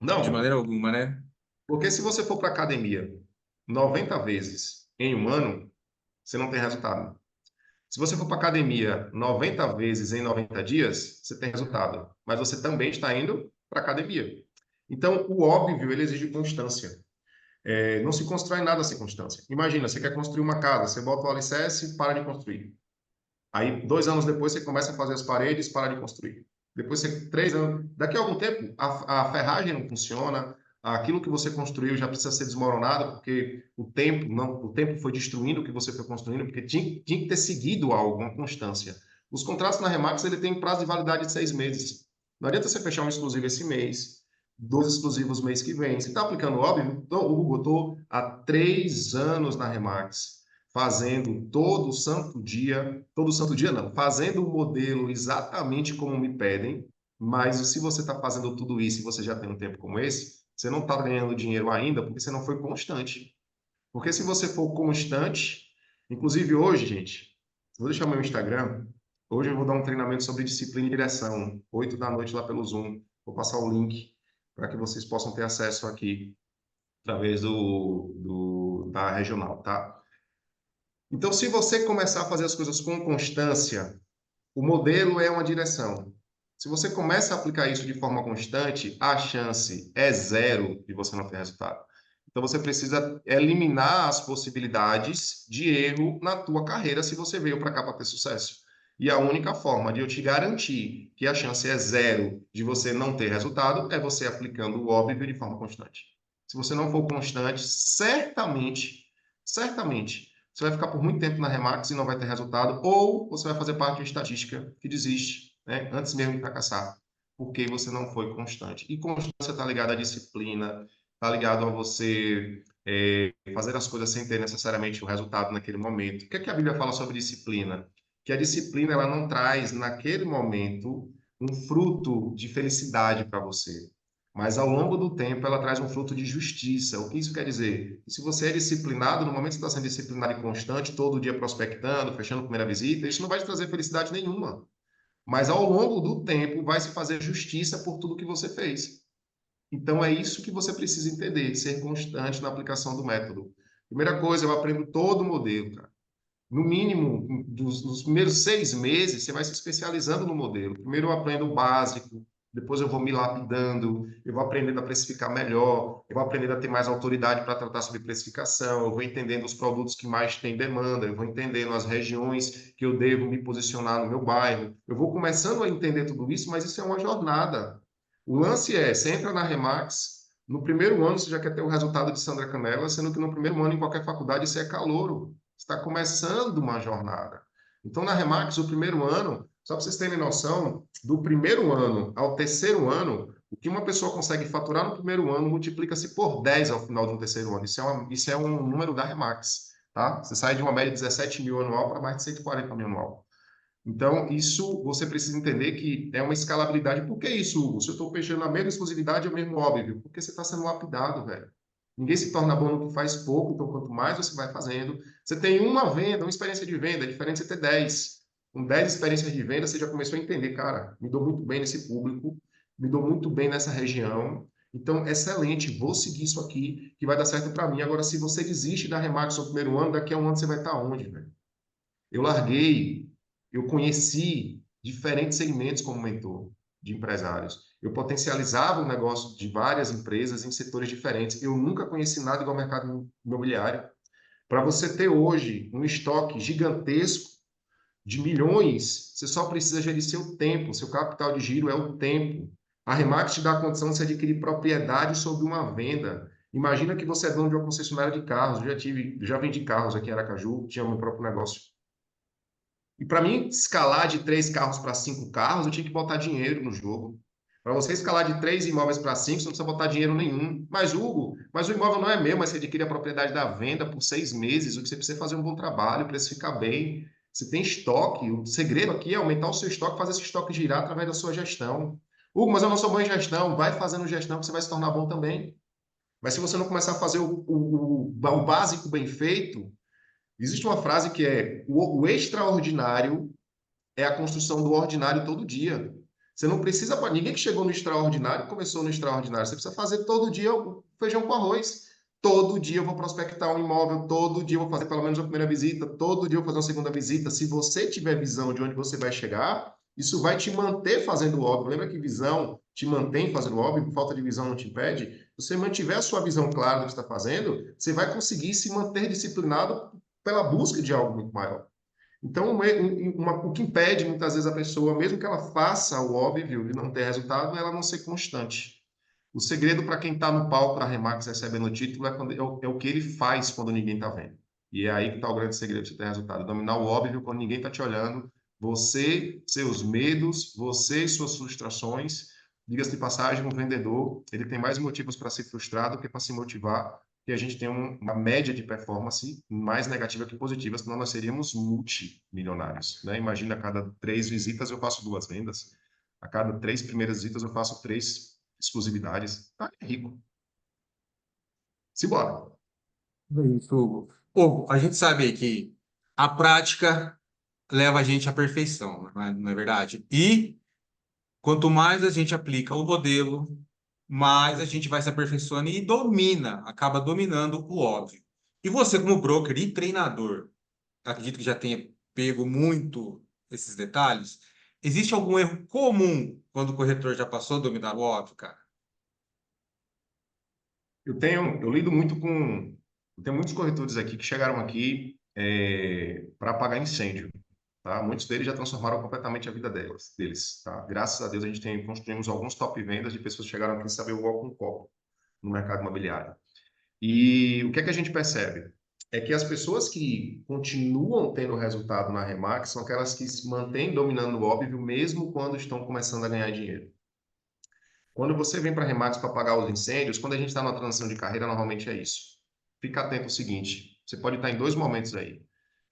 S1: De
S2: Não.
S1: maneira alguma, né?
S2: Porque se você for para academia 90 vezes em um ano, você não tem resultado. Se você for para academia 90 vezes em 90 dias, você tem resultado. Mas você também está indo para academia. Então, o óbvio, ele exige constância. Não se constrói nada sem constância. Imagina, você quer construir uma casa, você bota o alicerce e para de construir. Aí, 2 anos depois, você começa a fazer as paredes, para de construir. Depois, 3 anos. Daqui a algum tempo, a ferragem não funciona, aquilo que você construiu já precisa ser desmoronado, porque o tempo foi destruindo o que você foi construindo, porque tinha que ter seguido algo, uma constância. Os contratos na Remax, ele tem prazo de validade de 6 meses. Não adianta você fechar um exclusivo esse mês, 2 exclusivos mês que vem. Você está aplicando óbvio? Então, Hugo, eu estou há 3 anos na Remax fazendo todo santo dia não, fazendo o modelo exatamente como me pedem, mas se você está fazendo tudo isso e você já tem um tempo como esse, você não está ganhando dinheiro ainda porque você não foi constante. Porque se você for constante, inclusive hoje, gente, vou deixar meu Instagram, hoje eu vou dar um treinamento sobre disciplina e direção, 8 da noite lá pelo Zoom, vou passar o link para que vocês possam ter acesso aqui através da regional, tá? Então, se você começar a fazer as coisas com constância, o modelo é uma direção. Se você começa a aplicar isso de forma constante, a chance é zero de você não ter resultado. Então, você precisa eliminar as possibilidades de erro na tua carreira se você veio para cá para ter sucesso. E a única forma de eu te garantir que a chance é zero de você não ter resultado é você aplicando o óbvio de forma constante. Se você não for constante, certamente, você vai ficar por muito tempo na Remax e não vai ter resultado, ou você vai fazer parte de uma estatística que desiste, né, antes mesmo de fracassar, porque você não foi constante. E constância está ligada à disciplina, está ligado a você fazer as coisas sem ter necessariamente o resultado naquele momento. O que é que a Bíblia fala sobre disciplina? Que a disciplina ela não traz naquele momento um fruto de felicidade para você. mas ao longo do tempo ela traz um fruto de justiça. O que isso quer dizer? Se você é disciplinado, no momento que você está sendo disciplinado e constante, todo dia prospectando, fechando a primeira visita, isso não vai te trazer felicidade nenhuma. Mas ao longo do tempo vai se fazer justiça por tudo que você fez. Então é isso que você precisa entender, ser constante na aplicação do método. Primeira coisa, eu aprendo todo o modelo, cara. No mínimo, nos primeiros 6 meses, você vai se especializando no modelo. Primeiro eu aprendo o básico, depois eu vou me lapidando, eu vou aprendendo a precificar melhor, eu vou aprendendo a ter mais autoridade para tratar sobre precificação, eu vou entendendo os produtos que mais têm demanda, eu vou entendendo as regiões que eu devo me posicionar no meu bairro. Eu vou começando a entender tudo isso, mas isso é uma jornada. O lance é, você entra na Remax, no primeiro ano você já quer ter o resultado de Sandra Canela, sendo que no primeiro ano em qualquer faculdade você é calouro, está começando uma jornada. Então, na Remax, o primeiro ano, só para vocês terem noção, do primeiro ano ao terceiro ano, o que uma pessoa consegue faturar no primeiro ano multiplica-se por 10 ao final do terceiro ano. Isso é um número da Remax, tá? Você sai de uma média de 17 mil anual para mais de 140 mil anual. Então, isso você precisa entender que é uma escalabilidade. Por que isso, Hugo? Se eu estou fechando a mesma exclusividade, é o mesmo óbvio. Porque você está sendo lapidado, velho. Ninguém se torna bom no que faz pouco, então quanto mais você vai fazendo. Você tem uma venda, uma experiência de venda, é diferente de você ter 10. Com 10 experiências de venda, você já começou a entender, cara, me dou muito bem nesse público, me dou muito bem nessa região. Então, excelente, vou seguir isso aqui, que vai dar certo para mim. Agora, se você desiste da Remax no primeiro ano, daqui a um ano você vai estar onde, velho? Eu larguei, eu conheci diferentes segmentos como mentor de empresários. Eu potencializava o negócio de várias empresas em setores diferentes. Eu nunca conheci nada igual ao mercado imobiliário. Para você ter hoje um estoque gigantesco de milhões, você só precisa gerir seu tempo. Seu capital de giro é o tempo. A Remax te dá a condição de você adquirir propriedade sobre uma venda. Imagina que você é dono de uma concessionária de carros. Já vendi carros aqui em Aracaju, tinha meu próprio negócio. E para mim escalar de 3 carros para 5 carros, eu tinha que botar dinheiro no jogo. Para você escalar de 3 imóveis para 5, você não precisa botar dinheiro nenhum. Mas, Hugo, mas o imóvel não é meu, mas você adquire a propriedade da venda por 6 meses. O que você precisa é fazer um bom trabalho, precificar bem. Você tem estoque. O segredo aqui é aumentar o seu estoque, fazer esse estoque girar através da sua gestão. Hugo, mas eu não sou bom em gestão. Vai fazendo gestão que você vai se tornar bom também. Mas se você não começar a fazer o básico bem feito, existe uma frase que é: o extraordinário é a construção do ordinário todo dia. Você não precisa, ninguém que chegou no extraordinário começou no extraordinário. Você precisa fazer todo dia o feijão com arroz. Todo dia eu vou prospectar um imóvel, todo dia eu vou fazer pelo menos a primeira visita, todo dia eu vou fazer uma segunda visita. Se você tiver visão de onde você vai chegar, isso vai te manter fazendo o óbvio. Lembra que visão te mantém fazendo o óbvio, falta de visão não te impede? Se você mantiver a sua visão clara do que está fazendo, você vai conseguir se manter disciplinado pela busca de algo muito maior. Então, o que impede muitas vezes a pessoa, mesmo que ela faça o óbvio e não ter resultado, é ela não ser constante. O segredo para quem está no palco para Remax recebendo o título é o que ele faz quando ninguém está vendo. E é aí que está o grande segredo de você ter resultado. Dominar o óbvio quando ninguém está te olhando. Você, seus medos, você e suas frustrações. Diga-se de passagem, um vendedor, ele tem mais motivos para se frustrar do que para se motivar, que a gente tem uma média de performance mais negativa que positiva, senão nós seríamos multimilionários, né? Imagina, a cada 3 visitas eu faço 2 vendas, a cada 3 primeiras visitas eu faço 3 exclusividades. Tá rico. Simbora.
S1: Isso, Hugo. Hugo, a gente sabe aí que a prática leva a gente à perfeição, não é verdade? E quanto mais a gente aplica o modelo, mais a gente vai se aperfeiçoando e domina, acaba dominando o óbvio. E você, como broker e treinador, acredito que já tenha pego muito esses detalhes. Existe algum erro comum quando o corretor já passou a dominar o óbvio, cara?
S2: Eu lido muito com, eu tenho muitos corretores aqui que chegaram aqui para apagar incêndio, tá? Muitos deles já transformaram completamente a vida deles, tá? Graças a Deus a gente construímos alguns top vendas de pessoas que chegaram aqui sem saber o álcool com copo no mercado imobiliário. E o que é que a gente percebe? É que as pessoas que continuam tendo resultado na Remax são aquelas que se mantêm dominando o óbvio mesmo quando estão começando a ganhar dinheiro. Quando você vem para a Remax para apagar os incêndios, quando a gente está numa transição de carreira, normalmente é isso. Fica atento ao seguinte: você pode estar em dois momentos aí.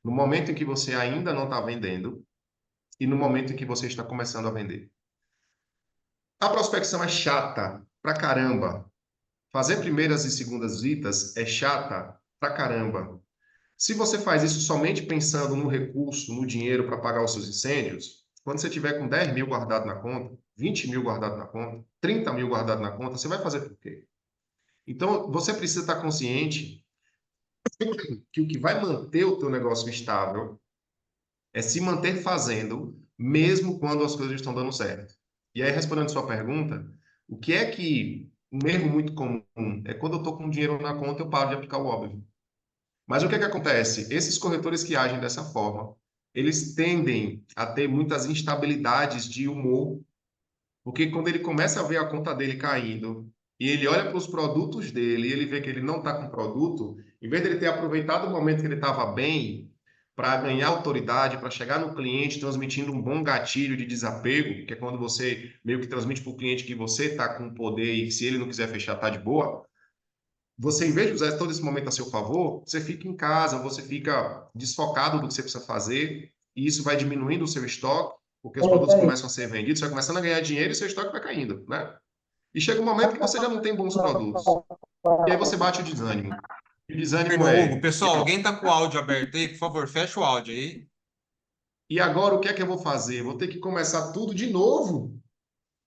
S2: No momento em que você ainda não está vendendo e no momento em que você está começando a vender. A prospecção é chata, pra caramba. Fazer primeiras e segundas visitas é chata pra caramba. Se você faz isso somente pensando no recurso, no dinheiro para pagar os seus incêndios, quando você tiver com 10 mil guardado na conta, 20 mil guardado na conta, 30 mil guardado na conta, você vai fazer por quê? Então, você precisa estar consciente que o que vai manter o teu negócio estável é se manter fazendo, mesmo quando as coisas estão dando certo. E aí, respondendo a sua pergunta, o que é que um erro muito comum é quando eu estou com dinheiro na conta, eu paro de aplicar o óbvio. Mas o que é que acontece? Esses corretores que agem dessa forma, eles tendem a ter muitas instabilidades de humor, porque quando ele começa a ver a conta dele caindo e ele olha para os produtos dele e ele vê que ele não está com produto, em vez dele ter aproveitado o momento que ele estava bem para ganhar autoridade, para chegar no cliente transmitindo um bom gatilho de desapego, que é quando você meio que transmite para o cliente que você está com poder e que se ele não quiser fechar, está de boa. Você, em vez de usar todo esse momento a seu favor, você fica em casa, você fica desfocado do que você precisa fazer, e isso vai diminuindo o seu estoque, porque os produtos começam a ser vendidos, você vai começando a ganhar dinheiro e seu estoque vai caindo, né? E chega um momento que você já não tem bons produtos. E aí você bate o desânimo. E o desânimo
S1: Irmão Hugo,
S2: é,
S1: pessoal, alguém tá com o áudio aberto aí? Por favor, fecha o áudio aí.
S2: e agora o que é que eu vou fazer? Vou ter que começar tudo de novo.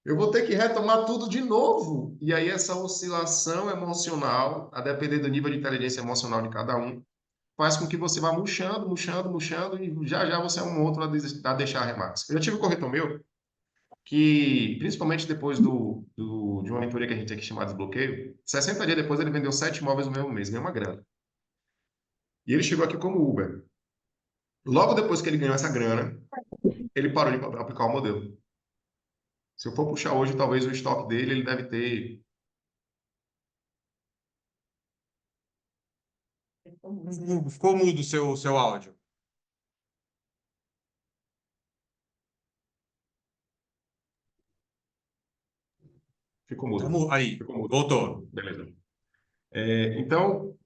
S2: Eu vou ter que retomar tudo de novo. E aí essa oscilação emocional, a depender do nível de inteligência emocional de cada um, faz com que você vá murchando, murchando, murchando, e já já você é um outro a deixar a Remax. Eu já tive um corretor meu que, principalmente depois de uma mentoria que a gente tem aqui chamada Desbloqueio, 60 dias depois ele vendeu 7 imóveis no mesmo mês, ganhou uma grana. E ele chegou aqui como Uber. Logo depois que ele ganhou essa grana, ele parou de aplicar o modelo. Se eu for puxar hoje, talvez o estoque dele, ele deve ter...
S1: Hugo, ficou mudo o seu áudio.
S2: Ficou mudo.
S1: Aí,
S2: Ficou mudo.
S1: voltou.
S2: Beleza. Então,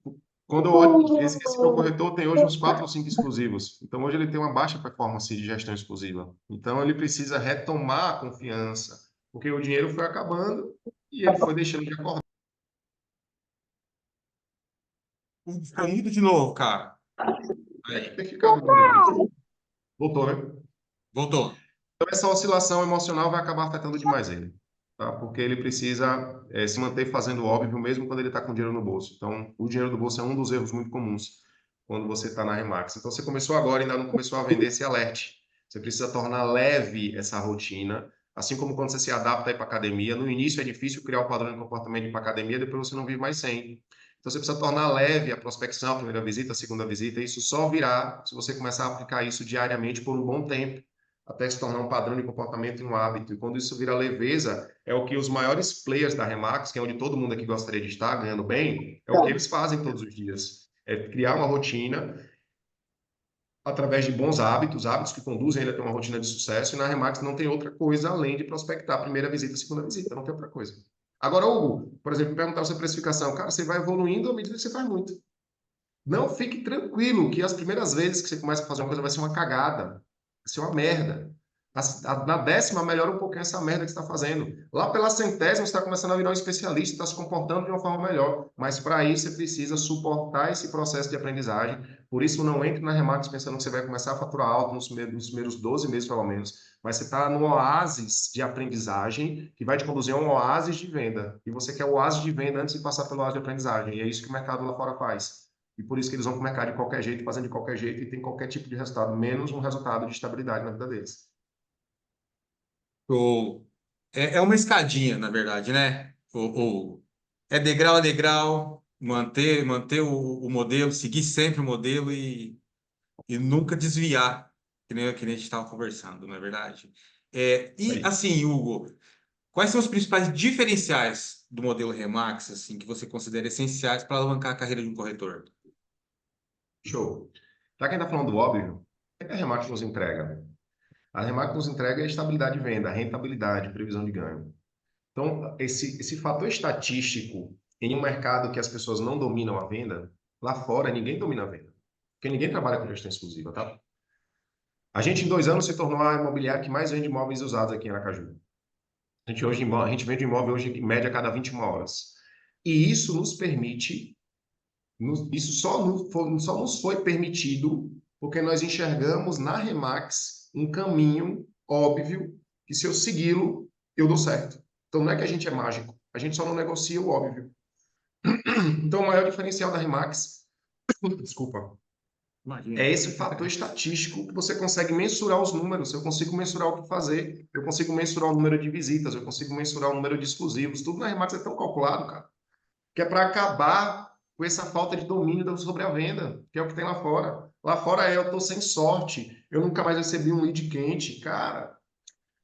S2: quando eu olho, esse meu corretor tem hoje uns 4 ou 5 exclusivos. Então, hoje ele tem uma baixa performance de gestão exclusiva. Então, ele precisa retomar a confiança, porque o dinheiro foi acabando e ele foi deixando de acordar.
S1: Hugo, ficou mudo de novo, cara.
S2: Deve
S1: Aí,
S2: ter ficado mudo aqui. Voltou, né?
S1: voltou.
S2: Então, essa oscilação emocional vai acabar afetando demais ele, tá? Porque ele precisa se manter fazendo o óbvio mesmo quando ele está com dinheiro no bolso. Então, o dinheiro do bolso é um dos erros muito comuns quando você está na Remax. Então, você começou agora e ainda não começou a vender esse alerte. Você precisa tornar leve essa rotina, assim como quando você se adapta a ir para academia. No início é difícil criar o padrão de comportamento de ir para academia, depois você não vive mais sem. Então, você precisa tornar leve a prospecção, a primeira visita, a segunda visita. E isso só virá se você começar a aplicar isso diariamente por um bom tempo até se tornar um padrão de comportamento e um hábito. E quando isso vira leveza, é o que os maiores players da Remax, que é onde todo mundo aqui gostaria de estar ganhando bem, é o que eles fazem todos os dias. É criar uma rotina através de bons hábitos, hábitos que conduzem ele a ter uma rotina de sucesso, e na Remax não tem outra coisa além de prospectar primeira visita, segunda visita, não tem outra coisa. Agora, Hugo, por exemplo, perguntar a sua precificação, cara, você vai evoluindo à medida que você faz muito. Não fique tranquilo que as primeiras vezes que você começa a fazer uma coisa vai ser uma cagada, vai ser uma merda. Na 10ª, melhora um pouquinho essa merda que você está fazendo. Lá pela 100ª, você está começando a virar um especialista, está se comportando de uma forma melhor. Mas para isso, você precisa suportar esse processo de aprendizagem. Por isso, não entre na Remax pensando que você vai começar a faturar alto nos primeiros 12 meses, pelo menos. Mas você está no oásis de aprendizagem que vai te conduzir a um oásis de venda. E você quer o oásis de venda antes de passar pelo oásis de aprendizagem. E é isso que o mercado lá fora faz. E por isso que eles vão para o mercado de qualquer jeito, fazendo de qualquer jeito e tem qualquer tipo de resultado, menos um resultado de estabilidade na vida deles.
S1: É uma escadinha, na verdade, né? É degrau a degrau, manter o modelo, seguir sempre o modelo e nunca desviar, que nem a gente estava conversando, não é verdade? E
S2: Aí.
S1: assim, Hugo, quais são os principais diferenciais do modelo Remax, assim, que você considera essenciais para alavancar a carreira de um corretor?
S2: Show. Já quem está falando do óbvio, o que a Remax nos entrega? A Remax nos entrega a estabilidade de venda, a rentabilidade, previsão de ganho. Então, esse fator estatístico em um mercado que as pessoas não dominam a venda, lá fora ninguém domina a venda. Porque ninguém trabalha com gestão exclusiva, tá? A gente, em 2 anos, se tornou a imobiliária que mais vende imóveis usados aqui em Aracaju. A gente vende imóvel hoje em média a cada 21 horas. E isso nos permite, isso só nos foi permitido porque nós enxergamos na Remax um caminho óbvio que se eu segui-lo, eu dou certo. Então não é que a gente é mágico, a gente só não negocia o óbvio. Então o maior diferencial da Remax, desculpa,
S1: Imagina.
S2: é esse fator estatístico que você consegue mensurar os números. Eu consigo mensurar o que fazer, eu consigo mensurar o número de visitas, eu consigo mensurar o número de exclusivos. Tudo na Remax é tão calculado, cara, que é para acabar com essa falta de domínio sobre a venda, que é o que tem lá fora. Lá fora eu estou sem sorte, eu nunca mais recebi um lead quente. Cara,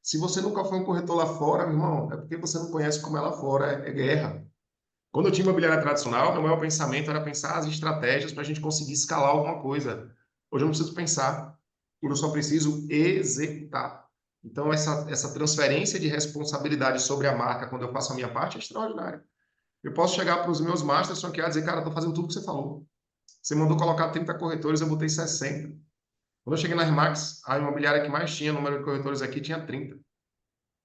S2: se você nunca foi um corretor lá fora, meu irmão, é porque você não conhece como é lá fora, é guerra. Quando eu tinha imobiliária tradicional, meu maior pensamento era pensar as estratégias para a gente conseguir escalar alguma coisa. Hoje eu não preciso pensar, eu só preciso executar. Então, essa transferência de responsabilidade sobre a marca, quando eu faço a minha parte, é extraordinária. Eu posso chegar para os meus masters franqueados e dizer, cara, estou fazendo tudo o que você falou. Você mandou colocar 30 corretores, eu botei 60. Quando eu cheguei na Remax, a imobiliária que mais tinha número de corretores aqui tinha 30.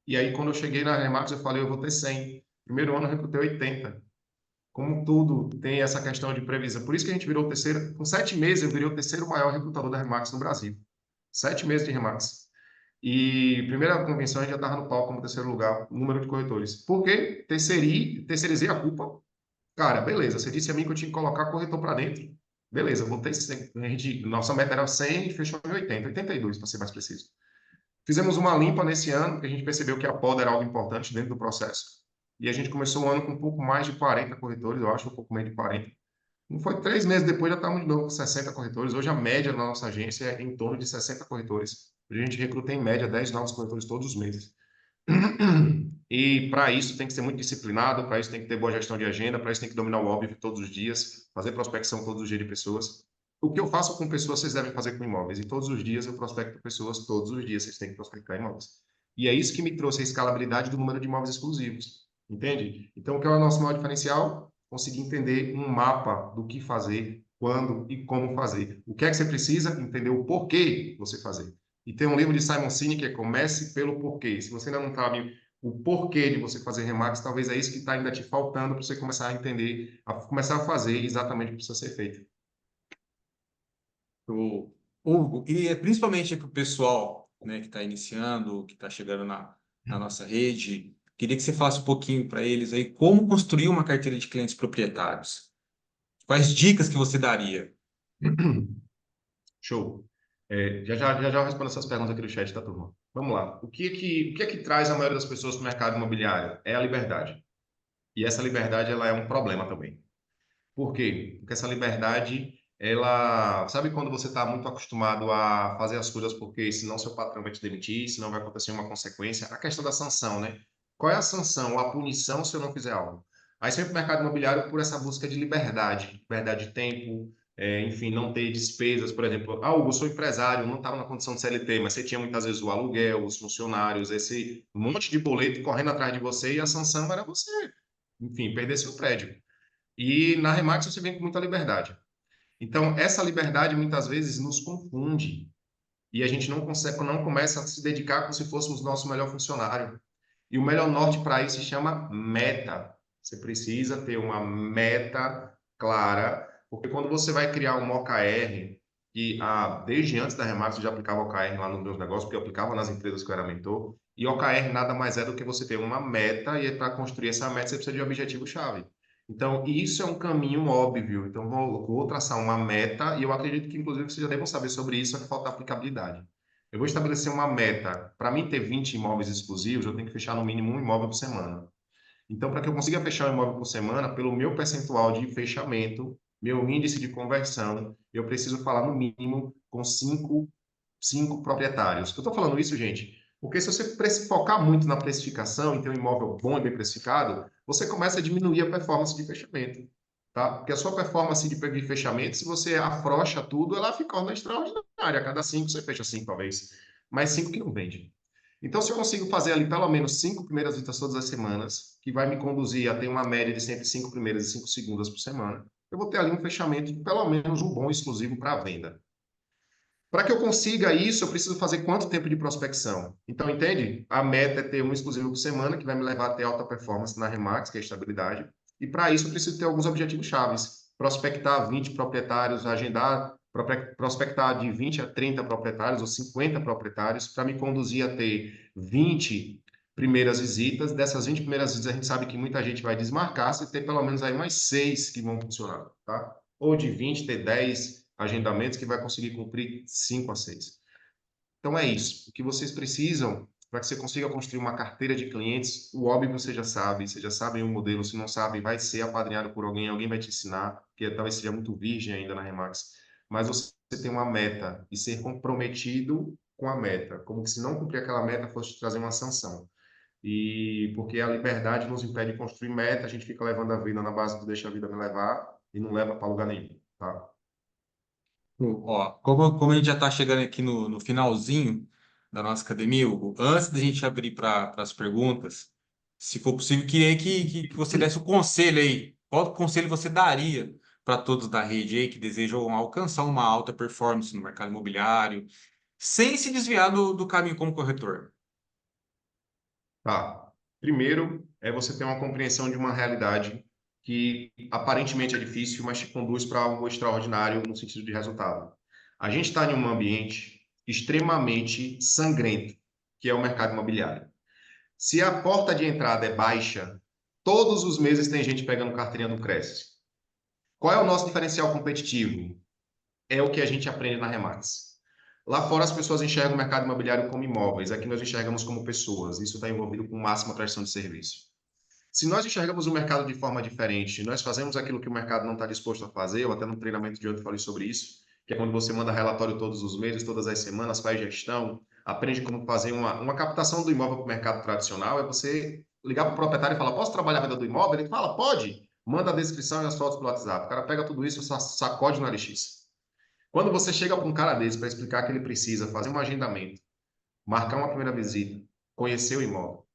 S2: E aí, quando eu cheguei na Remax, eu falei, eu vou ter 100. Primeiro ano, eu recrutei 80. Como tudo tem essa questão de previsão. Por isso que a gente virou o terceiro. Com 7 meses, eu virei o terceiro maior recrutador da Remax no Brasil. 7 meses de Remax. E primeira convenção, a gente já estava no palco como terceiro lugar, número de corretores. Por quê? Terceirizei a culpa. Cara, beleza, você disse a mim que eu tinha que colocar corretor para dentro. Beleza, botei 100. Nossa meta era 100 e fechou em 80, 82, para ser mais preciso. Fizemos uma limpa nesse ano, que a gente percebeu que a poda era algo importante dentro do processo. E a gente começou o ano com um pouco mais de 40 corretores, eu acho, um pouco menos de 40. Não foi 3 meses depois, já estávamos de novo com 60 corretores. Hoje a média na nossa agência é em torno de 60 corretores. A gente recruta em média 10 novos corretores todos os meses. E para isso tem que ser muito disciplinado, para isso tem que ter boa gestão de agenda, para isso tem que dominar o óbvio todos os dias, fazer prospecção todos os dias de pessoas. O que eu faço com pessoas, vocês devem fazer com imóveis. E todos os dias eu prospecto pessoas, todos os dias vocês têm que prospectar imóveis. E é isso que me trouxe a escalabilidade do número de imóveis exclusivos. Entende? Então, o que é o nosso maior diferencial? Conseguir entender um mapa do que fazer, quando e como fazer. O que é que você precisa? Entender o porquê você fazer. E tem um livro de Simon Sinek que é Comece pelo Porquê. Se você ainda não sabe o porquê de você fazer Remax, talvez é isso que está ainda te faltando para você começar a entender, a começar a fazer exatamente o que precisa ser feito.
S1: O Hugo, e é principalmente para o pessoal, né, que está iniciando, que está chegando na nossa rede, queria que você falasse um pouquinho para eles aí como construir uma carteira de clientes proprietários. Quais dicas que você daria?
S2: Show. Já eu respondo essas perguntas aqui no chat, tá, turma? Vamos lá. O que é que traz a maioria das pessoas para o mercado imobiliário? É a liberdade. E essa liberdade, ela é um problema também. Por quê? Porque essa liberdade, ela... Sabe quando você está muito acostumado a fazer as coisas porque senão seu patrão vai te demitir, senão vai acontecer uma consequência? A questão da sanção, né? Qual é a sanção ou a punição se eu não fizer algo? Aí sempre o mercado imobiliário por essa busca de liberdade, liberdade de tempo, enfim, não ter despesas, por exemplo, eu sou empresário, não estava na condição de CLT, mas você tinha muitas vezes o aluguel, os funcionários, esse monte de boleto correndo atrás de você e a sanção era você, enfim, perder seu prédio. E na Remax você vem com muita liberdade. Então, essa liberdade muitas vezes nos confunde e a gente não consegue, não começa a se dedicar como se fôssemos nosso melhor funcionário. E o melhor norte para isso se chama meta. Você precisa ter uma meta clara, porque quando você vai criar um OKR, que desde antes da Remax eu já aplicava OKR lá nos meus negócios, porque eu aplicava nas empresas que eu era mentor, e OKR nada mais é do que você ter uma meta, e para construir essa meta você precisa de um objetivo-chave. Então, isso é um caminho óbvio. Então, vou traçar uma meta, e eu acredito que, inclusive, vocês já devem saber sobre isso, só que falta aplicabilidade. Eu vou estabelecer uma meta. Para mim ter 20 imóveis exclusivos, eu tenho que fechar no mínimo um imóvel por semana. Então, para que eu consiga fechar um imóvel por semana, pelo meu percentual de fechamento, meu índice de conversão, eu preciso falar no mínimo com cinco proprietários. Eu estou falando isso, gente, porque se você focar muito na precificação e ter um imóvel bom e bem precificado, você começa a diminuir a performance de fechamento. Tá? Porque a sua performance de fechamento, se você afrouxa tudo, ela fica extraordinária. A cada 5 você fecha 5, talvez. Mas 5 que não vende. Então, se eu consigo fazer ali pelo menos 5 primeiras visitas todas as semanas, que vai me conduzir a ter uma média de sempre 5 primeiras e 5 segundas por semana, eu vou ter ali um fechamento de pelo menos um bom exclusivo para venda. Para que eu consiga isso, eu preciso fazer quanto tempo de prospecção? Então, entende? A meta é ter um exclusivo por semana, que vai me levar a ter alta performance na Remax, que é a estabilidade. E para isso, eu preciso ter alguns objetivos chaves. Prospectar 20 proprietários, agendar, prospectar de 20 a 30 proprietários ou 50 proprietários, para me conduzir a ter 20 primeiras visitas. Dessas 20 primeiras visitas, a gente sabe que muita gente vai desmarcar, se ter pelo menos aí mais 6 que vão funcionar, tá? Ou de 20 ter 10 agendamentos que vai conseguir cumprir 5 a 6. Então é isso. O que vocês precisam para que você consiga construir uma carteira de clientes, o óbvio você já sabe o modelo, se não sabe, vai ser apadrinhado por alguém, alguém vai te ensinar, porque talvez seja muito virgem ainda na Remax, mas você tem uma meta e ser comprometido com a meta, como que se não cumprir aquela meta fosse te trazer uma sanção. E porque a liberdade nos impede de construir meta, a gente fica levando a vida na base do deixa a vida me levar e não leva para lugar nenhum, tá?
S1: Ó, como a gente já está chegando aqui no finalzinho da nossa academia, Hugo, antes da gente abrir para as perguntas, se for possível, queria que você desse o conselho aí. Qual conselho você daria para todos da rede aí que desejam alcançar uma alta performance no mercado imobiliário, sem se desviar do caminho como corretor?
S2: Tá. Primeiro, é você ter uma compreensão de uma realidade que aparentemente é difícil, mas te conduz para algo extraordinário no sentido de resultado. A gente está em um ambiente extremamente sangrento, que é o mercado imobiliário. Se a porta de entrada é baixa, todos os meses tem gente pegando carteirinha do Cresce. Qual é o nosso diferencial competitivo? É o que a gente aprende na Remax. Lá fora as pessoas enxergam o mercado imobiliário como imóveis, aqui nós enxergamos como pessoas. Isso está envolvido com máxima prestação de serviço. Se nós enxergamos o mercado de forma diferente, nós fazemos aquilo que o mercado não está disposto a fazer, ou até no treinamento de ontem eu falei sobre isso, que é quando você manda relatório todos os meses, todas as semanas, faz gestão, aprende como fazer uma captação do imóvel para o mercado tradicional, é você ligar para o proprietário e falar, posso trabalhar a venda do imóvel? Ele fala, pode, manda a descrição e as fotos pelo WhatsApp. O cara pega tudo isso e sacode no LX. Quando você chega para um cara desse para explicar que ele precisa fazer um agendamento, marcar uma primeira visita, conhecer o imóvel,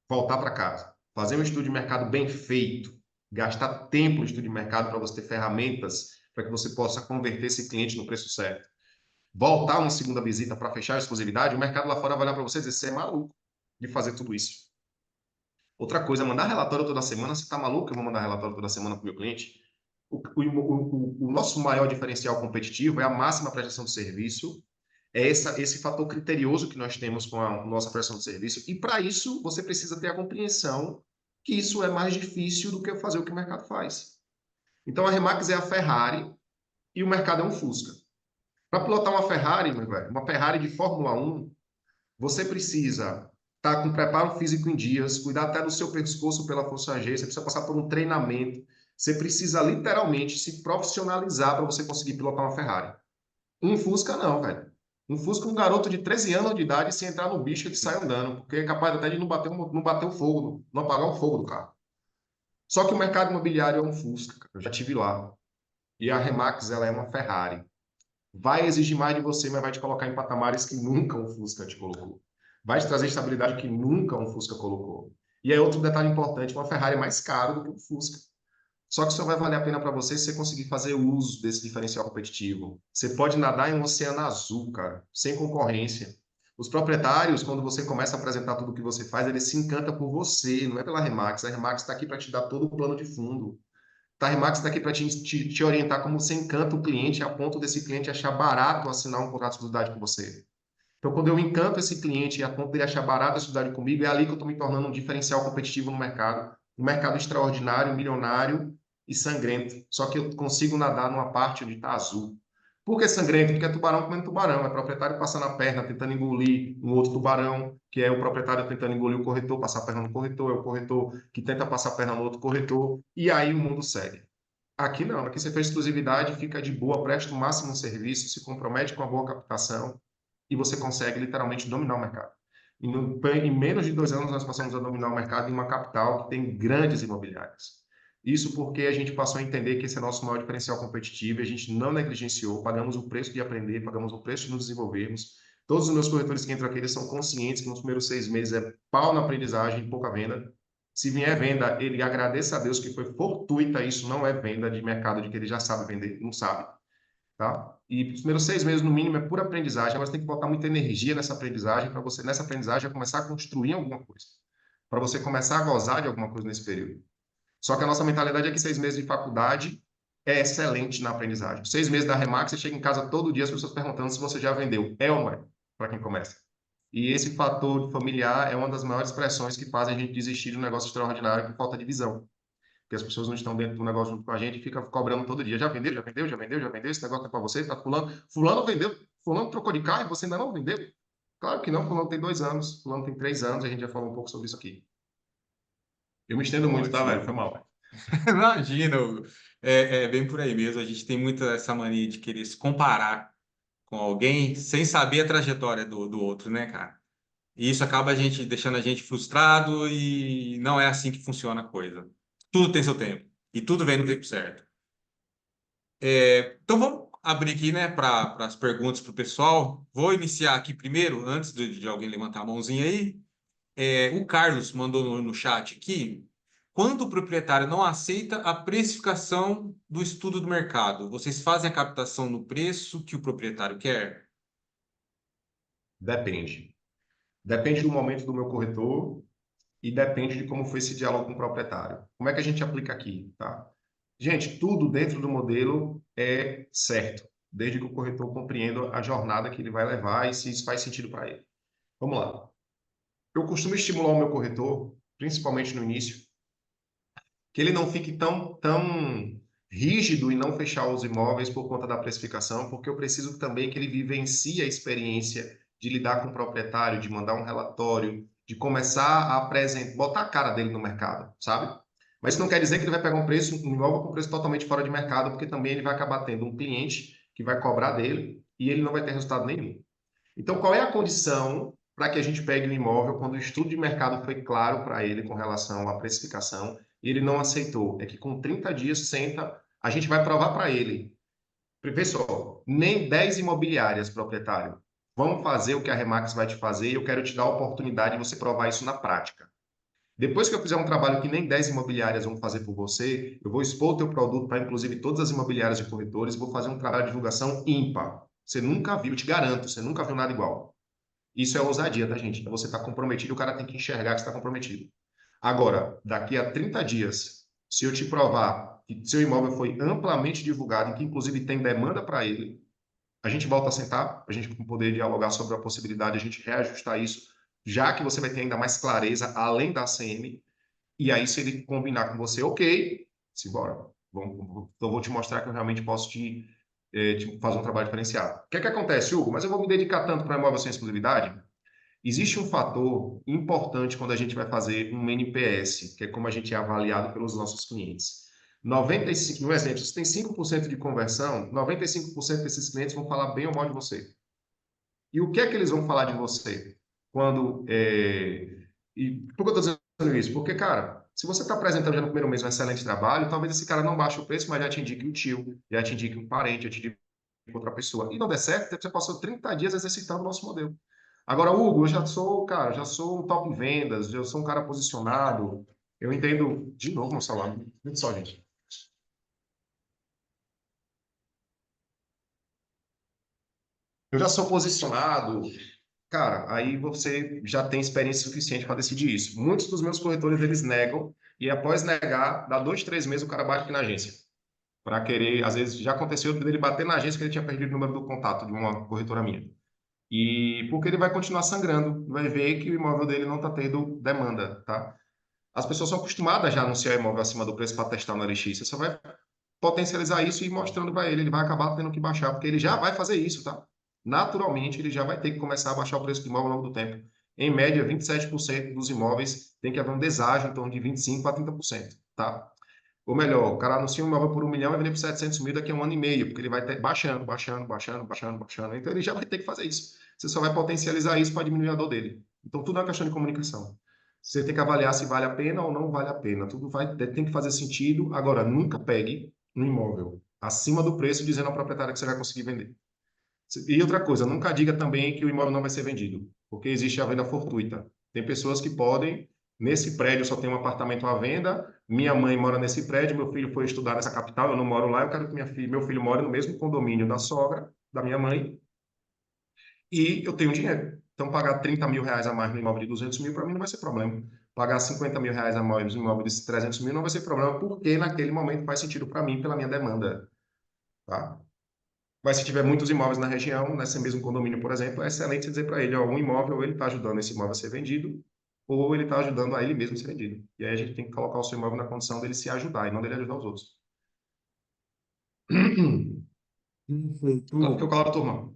S2: voltar para casa, fazer um estudo de mercado bem feito, gastar tempo no estudo de mercado para você ter ferramentas para que você possa converter esse cliente no preço certo, voltar uma segunda visita para fechar a exclusividade, o mercado lá fora vai olhar para você e dizer, você é maluco de fazer tudo isso. Outra coisa, mandar relatório toda semana, você está maluco? Eu vou mandar relatório toda semana para o meu cliente? O nosso maior diferencial competitivo é a máxima prestação de serviço, é esse fator criterioso que nós temos com a nossa prestação de serviço, e para isso você precisa ter a compreensão que isso é mais difícil do que fazer o que o mercado faz. Então a Remax é a Ferrari e o mercado é um Fusca. Para pilotar uma Ferrari, meu velho, uma Ferrari de Fórmula 1, você precisa estar com preparo físico em dias, cuidar até do seu pescoço pela força G, você precisa passar por um treinamento, você precisa literalmente se profissionalizar para você conseguir pilotar uma Ferrari. Um Fusca não, velho. Um Fusca, um garoto de 13 anos de idade, se entrar no bicho, ele sai andando, porque é capaz até de não bater o fogo, não apagar o fogo do carro. Só que o mercado imobiliário é um Fusca, cara. Eu já tive lá. E a Remax, ela é uma Ferrari. Vai exigir mais de você, mas vai te colocar em patamares que nunca um Fusca te colocou. Vai te trazer estabilidade que nunca um Fusca colocou. E aí outro detalhe importante, uma Ferrari é mais caro do que um Fusca. Só que só vai valer a pena para você se você conseguir fazer uso desse diferencial competitivo. Você pode nadar em um oceano azul, cara, sem concorrência. Os proprietários, quando você começa a apresentar tudo o que você faz, eles se encantam por você, não é pela Remax. A Remax está aqui para te dar todo o plano de fundo. A Remax está aqui para te orientar como você encanta o cliente a ponto desse cliente achar barato assinar um contrato de exclusividade com você. Então, quando eu encanto esse cliente a ponto dele achar barato a exclusividade comigo, é ali que eu estou me tornando um diferencial competitivo no mercado. Um mercado extraordinário, milionário e sangrento. Só que eu consigo nadar numa parte onde está azul. Por que sangrento? Porque é tubarão comendo tubarão. É proprietário passando a perna, tentando engolir um outro tubarão, que é o proprietário tentando engolir o corretor, passar a perna no corretor, é o corretor que tenta passar a perna no outro corretor, e aí o mundo segue. Aqui não, aqui você fez exclusividade, fica de boa, presta o máximo serviço, se compromete com a boa captação e você consegue literalmente dominar o mercado. Em menos de 2 anos, nós passamos a dominar o mercado em uma capital que tem grandes imobiliárias. Isso porque a gente passou a entender que esse é nosso maior diferencial competitivo, a gente não negligenciou, pagamos o preço de aprender, pagamos o preço de nos desenvolvermos. Todos os meus corretores que entram aqui, eles são conscientes que nos primeiros 6 meses é pau na aprendizagem, pouca venda. Se vier venda, ele agradeça a Deus que foi fortuita, isso não é venda de mercado, de que ele já sabe vender, não sabe. tá? E os primeiros 6 meses, no mínimo, é pura aprendizagem. Agora você tem que botar muita energia nessa aprendizagem para você, nessa aprendizagem, começar a construir alguma coisa. Para você começar a gozar de alguma coisa nesse período. Só que a nossa mentalidade é que 6 meses de faculdade é excelente na aprendizagem. 6 meses da Remax, você chega em casa todo dia, as pessoas perguntando se você já vendeu. É ou não é? Para quem começa. E esse fator familiar é uma das maiores pressões que fazem a gente desistir de um negócio extraordinário por falta de visão. Porque as pessoas não estão dentro do negócio junto com a gente e fica cobrando todo dia. Já vendeu, já vendeu, já vendeu, já vendeu, esse negócio é para você, tá fulano. Fulano vendeu, fulano trocou de carro e você ainda não vendeu. Claro que não, fulano tem 2 anos, fulano tem 3 anos, e a gente já falou um pouco sobre isso aqui. Eu me estendo muito, tá, velho? Foi
S1: Ótimo.
S2: mal.
S1: Imagina, Hugo. É bem por aí mesmo. A gente tem muito essa mania de querer se comparar com alguém sem saber a trajetória do outro, né, cara? E isso acaba deixando a gente frustrado e não é assim que funciona a coisa. Tudo tem seu tempo e tudo vem no tempo certo. Então vamos abrir aqui, né, para as perguntas para o pessoal. Vou iniciar aqui primeiro, antes de alguém levantar a mãozinha aí. O Carlos mandou no chat aqui. Quando o proprietário não aceita a precificação do estudo do mercado, vocês fazem a captação no preço que o proprietário quer?
S2: Depende. Depende do momento do meu corretor e depende de como foi esse diálogo com o proprietário. Como é que a gente aplica aqui, tá? Gente, tudo dentro do modelo é certo, desde que o corretor compreenda a jornada que ele vai levar e se isso faz sentido para ele. Vamos lá. Eu costumo estimular o meu corretor, principalmente no início, que ele não fique tão rígido em não fechar os imóveis por conta da precificação, porque eu preciso também que ele vivencie a experiência de lidar com o proprietário, de mandar um relatório, de começar a apresentar, botar a cara dele no mercado, sabe? Mas isso não quer dizer que ele vai pegar um imóvel com preço totalmente fora de mercado, porque também ele vai acabar tendo um cliente que vai cobrar dele e ele não vai ter resultado nenhum. Então, qual é a condição para que a gente pegue o imóvel quando o estudo de mercado foi claro para ele com relação à precificação e ele não aceitou? É que com 30 dias senta, a gente vai provar para ele. Pessoal, nem 10 imobiliárias, proprietário, vão fazer o que a Remax vai te fazer e eu quero te dar a oportunidade de você provar isso na prática. Depois que eu fizer um trabalho que nem 10 imobiliárias vão fazer por você, eu vou expor o teu produto para, inclusive, todas as imobiliárias de corretores, vou fazer um trabalho de divulgação ímpar. Você nunca viu, te garanto, você nunca viu nada igual. Isso é ousadia, tá, gente? Você está comprometido, o cara tem que enxergar que você está comprometido. Agora, daqui a 30 dias, se eu te provar que seu imóvel foi amplamente divulgado, e que inclusive tem demanda para ele, a gente volta a sentar, a gente poder dialogar sobre a possibilidade de a gente reajustar isso, já que você vai ter ainda mais clareza, além da ACM, e aí se ele combinar com você, ok, simbora. Então vou te mostrar que eu realmente posso te fazer um trabalho diferenciado. O que é que acontece, Hugo? Mas eu vou me dedicar tanto para imóvel sem exclusividade? Existe um fator importante quando a gente vai fazer um NPS, que é como a gente é avaliado pelos nossos clientes. 95, um exemplo, se tem 5% de conversão, 95% desses clientes vão falar bem ou mal de você. E o que é que eles vão falar de você? Quando. E por que eu estou dizendo isso? Porque, cara, se você está apresentando já no primeiro mês um excelente trabalho, talvez esse cara não baixe o preço, mas já te indique um tio, já te indique um parente, já te indique outra pessoa. E não der certo, você passou 30 dias exercitando o nosso modelo. Agora, Hugo, eu já sou, cara, já sou um top em vendas, já sou um cara posicionado. Eu entendo, de novo, meu celular. Muito só, gente. Eu já sou posicionado, cara, aí você já tem experiência suficiente para decidir isso. Muitos dos meus corretores, eles negam, e após negar, dá 2, 3 meses o cara bate aqui na agência. Para querer, às vezes, já aconteceu dele bater na agência que ele tinha perdido o número do contato de uma corretora minha. E porque ele vai continuar sangrando, vai ver que o imóvel dele não está tendo demanda, tá? As pessoas são acostumadas já a anunciar imóvel acima do preço para testar no LX. Você só vai potencializar isso e ir mostrando para ele. Ele vai acabar tendo que baixar, porque ele já vai fazer isso, tá? Naturalmente, ele já vai ter que começar a baixar o preço do imóvel ao longo do tempo. Em média, 27% dos imóveis tem que haver um deságio em torno de 25% a 30%, tá? Ou melhor, o cara anuncia um imóvel por 1 milhão e vender por 700 mil daqui a 1 ano e meio, porque ele vai ter baixando, baixando, baixando, baixando, baixando. Então, ele já vai ter que fazer isso. Você só vai potencializar isso para diminuir a dor dele. Então, tudo é uma questão de comunicação. Você tem que avaliar se vale a pena ou não vale a pena. Tudo tem que fazer sentido. Agora, nunca pegue um imóvel acima do preço dizendo ao proprietário que você vai conseguir vender. E outra coisa, nunca diga também que o imóvel não vai ser vendido, porque existe a venda fortuita. Tem pessoas que podem, nesse prédio só tem um apartamento à venda, minha mãe mora nesse prédio, meu filho foi estudar nessa capital, eu não moro lá, eu quero que meu filho more no mesmo condomínio da sogra, da minha mãe, e eu tenho dinheiro. Então, pagar 30 mil reais a mais no imóvel de 200 mil, para mim, não vai ser problema. Pagar 50 mil reais a mais no imóvel de 300 mil não vai ser problema, porque naquele momento faz sentido para mim, pela minha demanda, tá? Mas se tiver muitos imóveis na região, nesse mesmo condomínio, por exemplo, é excelente você dizer para ele, ó, um imóvel, ele está ajudando esse imóvel a ser vendido, ou ele está ajudando a ele mesmo a ser vendido. E aí a gente tem que colocar o seu imóvel na condição dele se ajudar, e não dele ajudar os outros. Ela ficou
S1: Perfeito.
S2: calada, turma.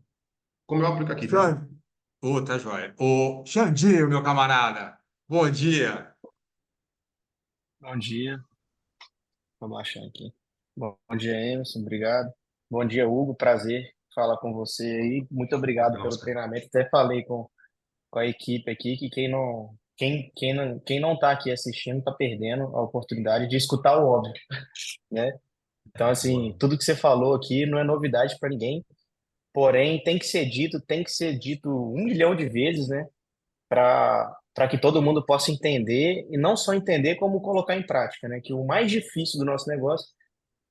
S2: Como eu aplico aqui, tá?
S1: Xan... Ô, tá joia. Ô, Xandinho, meu camarada. Bom dia.
S3: Bom dia, vou baixar aqui. Bom dia, Emerson, obrigado. Bom dia, Hugo, prazer falar com você aí. Muito obrigado
S2: É
S3: pelo
S2: nosso, cara.
S3: treinamento. Até falei com a equipe aqui que quem não está aqui assistindo está perdendo a oportunidade de escutar o óbvio, né? Então, assim,
S2: Boa.
S3: tudo que você falou aqui não é novidade para ninguém, porém tem que ser dito 1 milhão de vezes, né? Para que todo mundo possa entender e não só entender, como colocar em prática, né? Que o mais difícil do nosso negócio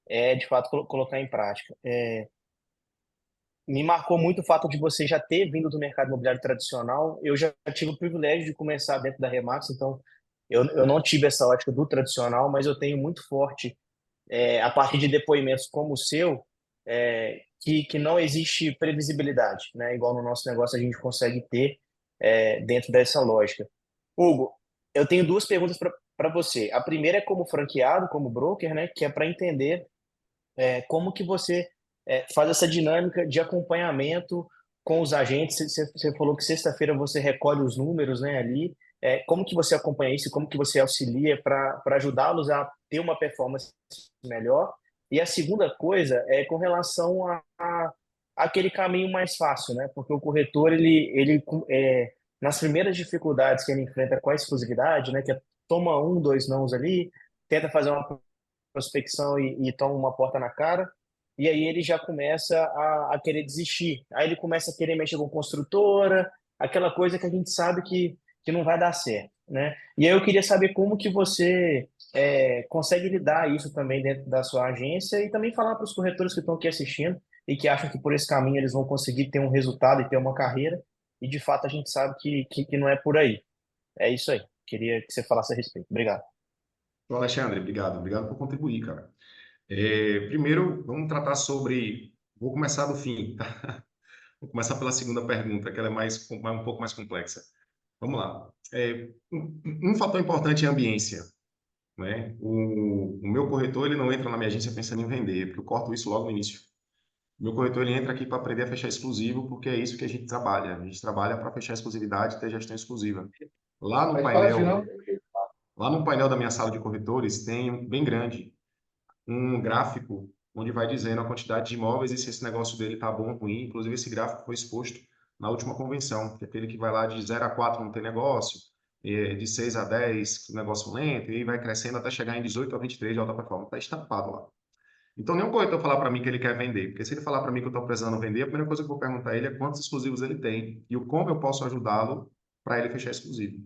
S3: é, de fato, colocar em prática. Me marcou muito o fato de você já ter vindo do mercado imobiliário tradicional. Eu já tive o privilégio de começar dentro da Remax, então eu não tive essa ótica do tradicional, mas eu tenho muito forte, a partir de depoimentos como o seu, que não existe previsibilidade, né? Igual no nosso negócio a gente consegue ter dentro dessa lógica. Hugo, eu tenho duas perguntas para você. A primeira é como franqueado, como broker, né? Que é para entender como que você faz essa dinâmica de acompanhamento com os agentes? Você falou que sexta-feira você recolhe os números, né, ali. Como que você acompanha isso? Como que você auxilia para ajudá-los a ter uma performance melhor? E a segunda coisa é com relação a aquele caminho mais fácil, né? Porque o corretor, nas primeiras dificuldades que ele enfrenta com a exclusividade, né, que é toma um, dois nãos ali, tenta fazer uma prospecção e toma uma porta na cara, e aí ele já começa a querer desistir. Aí ele começa a querer mexer com construtora, aquela coisa que a gente sabe que não vai dar certo, né? E aí eu queria saber como que você consegue lidar isso também dentro da sua agência e também falar para os corretores que estão aqui assistindo e que acham que por esse caminho eles vão conseguir ter um resultado e ter uma carreira, e de fato a gente sabe que não é por aí. É isso aí. Queria que você falasse a respeito. Obrigado.
S2: Ô, Alexandre, obrigado. Obrigado por contribuir, cara. Primeiro, vamos tratar sobre... Vou começar do fim, tá? Vou começar pela segunda pergunta, que ela é um pouco mais complexa. Vamos lá. Um fator importante é a ambiência, né? O meu corretor, ele não entra na minha agência pensando em vender, porque eu corto isso logo no início. O meu corretor, ele entra aqui para aprender a fechar exclusivo, porque é isso que a gente trabalha. A gente trabalha para fechar exclusividade e ter gestão exclusiva. Lá no painel, lá no painel da minha sala de corretores, tem bem grande um gráfico onde vai dizendo a quantidade de imóveis e se esse negócio dele está bom ou ruim. Inclusive, esse gráfico foi exposto na última convenção, que é aquele que vai lá de 0 a 4 não tem negócio, de 6 a 10 negócio lento, e aí vai crescendo até chegar em 18 a 23 de alta performance. Está estampado lá. Então, nenhum corretor falar para mim que ele quer vender, porque se ele falar para mim que eu estou precisando vender, a primeira coisa que eu vou perguntar a ele é quantos exclusivos ele tem e o como eu posso ajudá-lo para ele fechar exclusivo.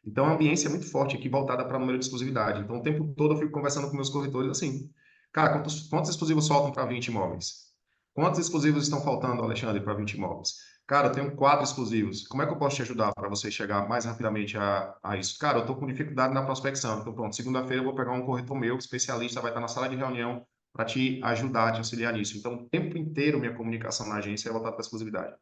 S2: Então, a ambiência é muito forte aqui, voltada para o número de exclusividade. Então, o tempo todo eu fico conversando com meus corretores assim, cara, quantos exclusivos faltam para 20 imóveis? Quantos exclusivos estão faltando, Alexandre, para 20 imóveis? Cara, eu tenho 4 exclusivos. Como é que eu posso te ajudar para você chegar mais rapidamente a isso? Cara, eu estou com dificuldade na prospecção. Então, pronto, segunda-feira eu vou pegar um corretor meu, especialista, vai estar na sala de reunião para te ajudar, te auxiliar nisso. Então, o tempo inteiro minha comunicação na agência é voltada para a exclusividade.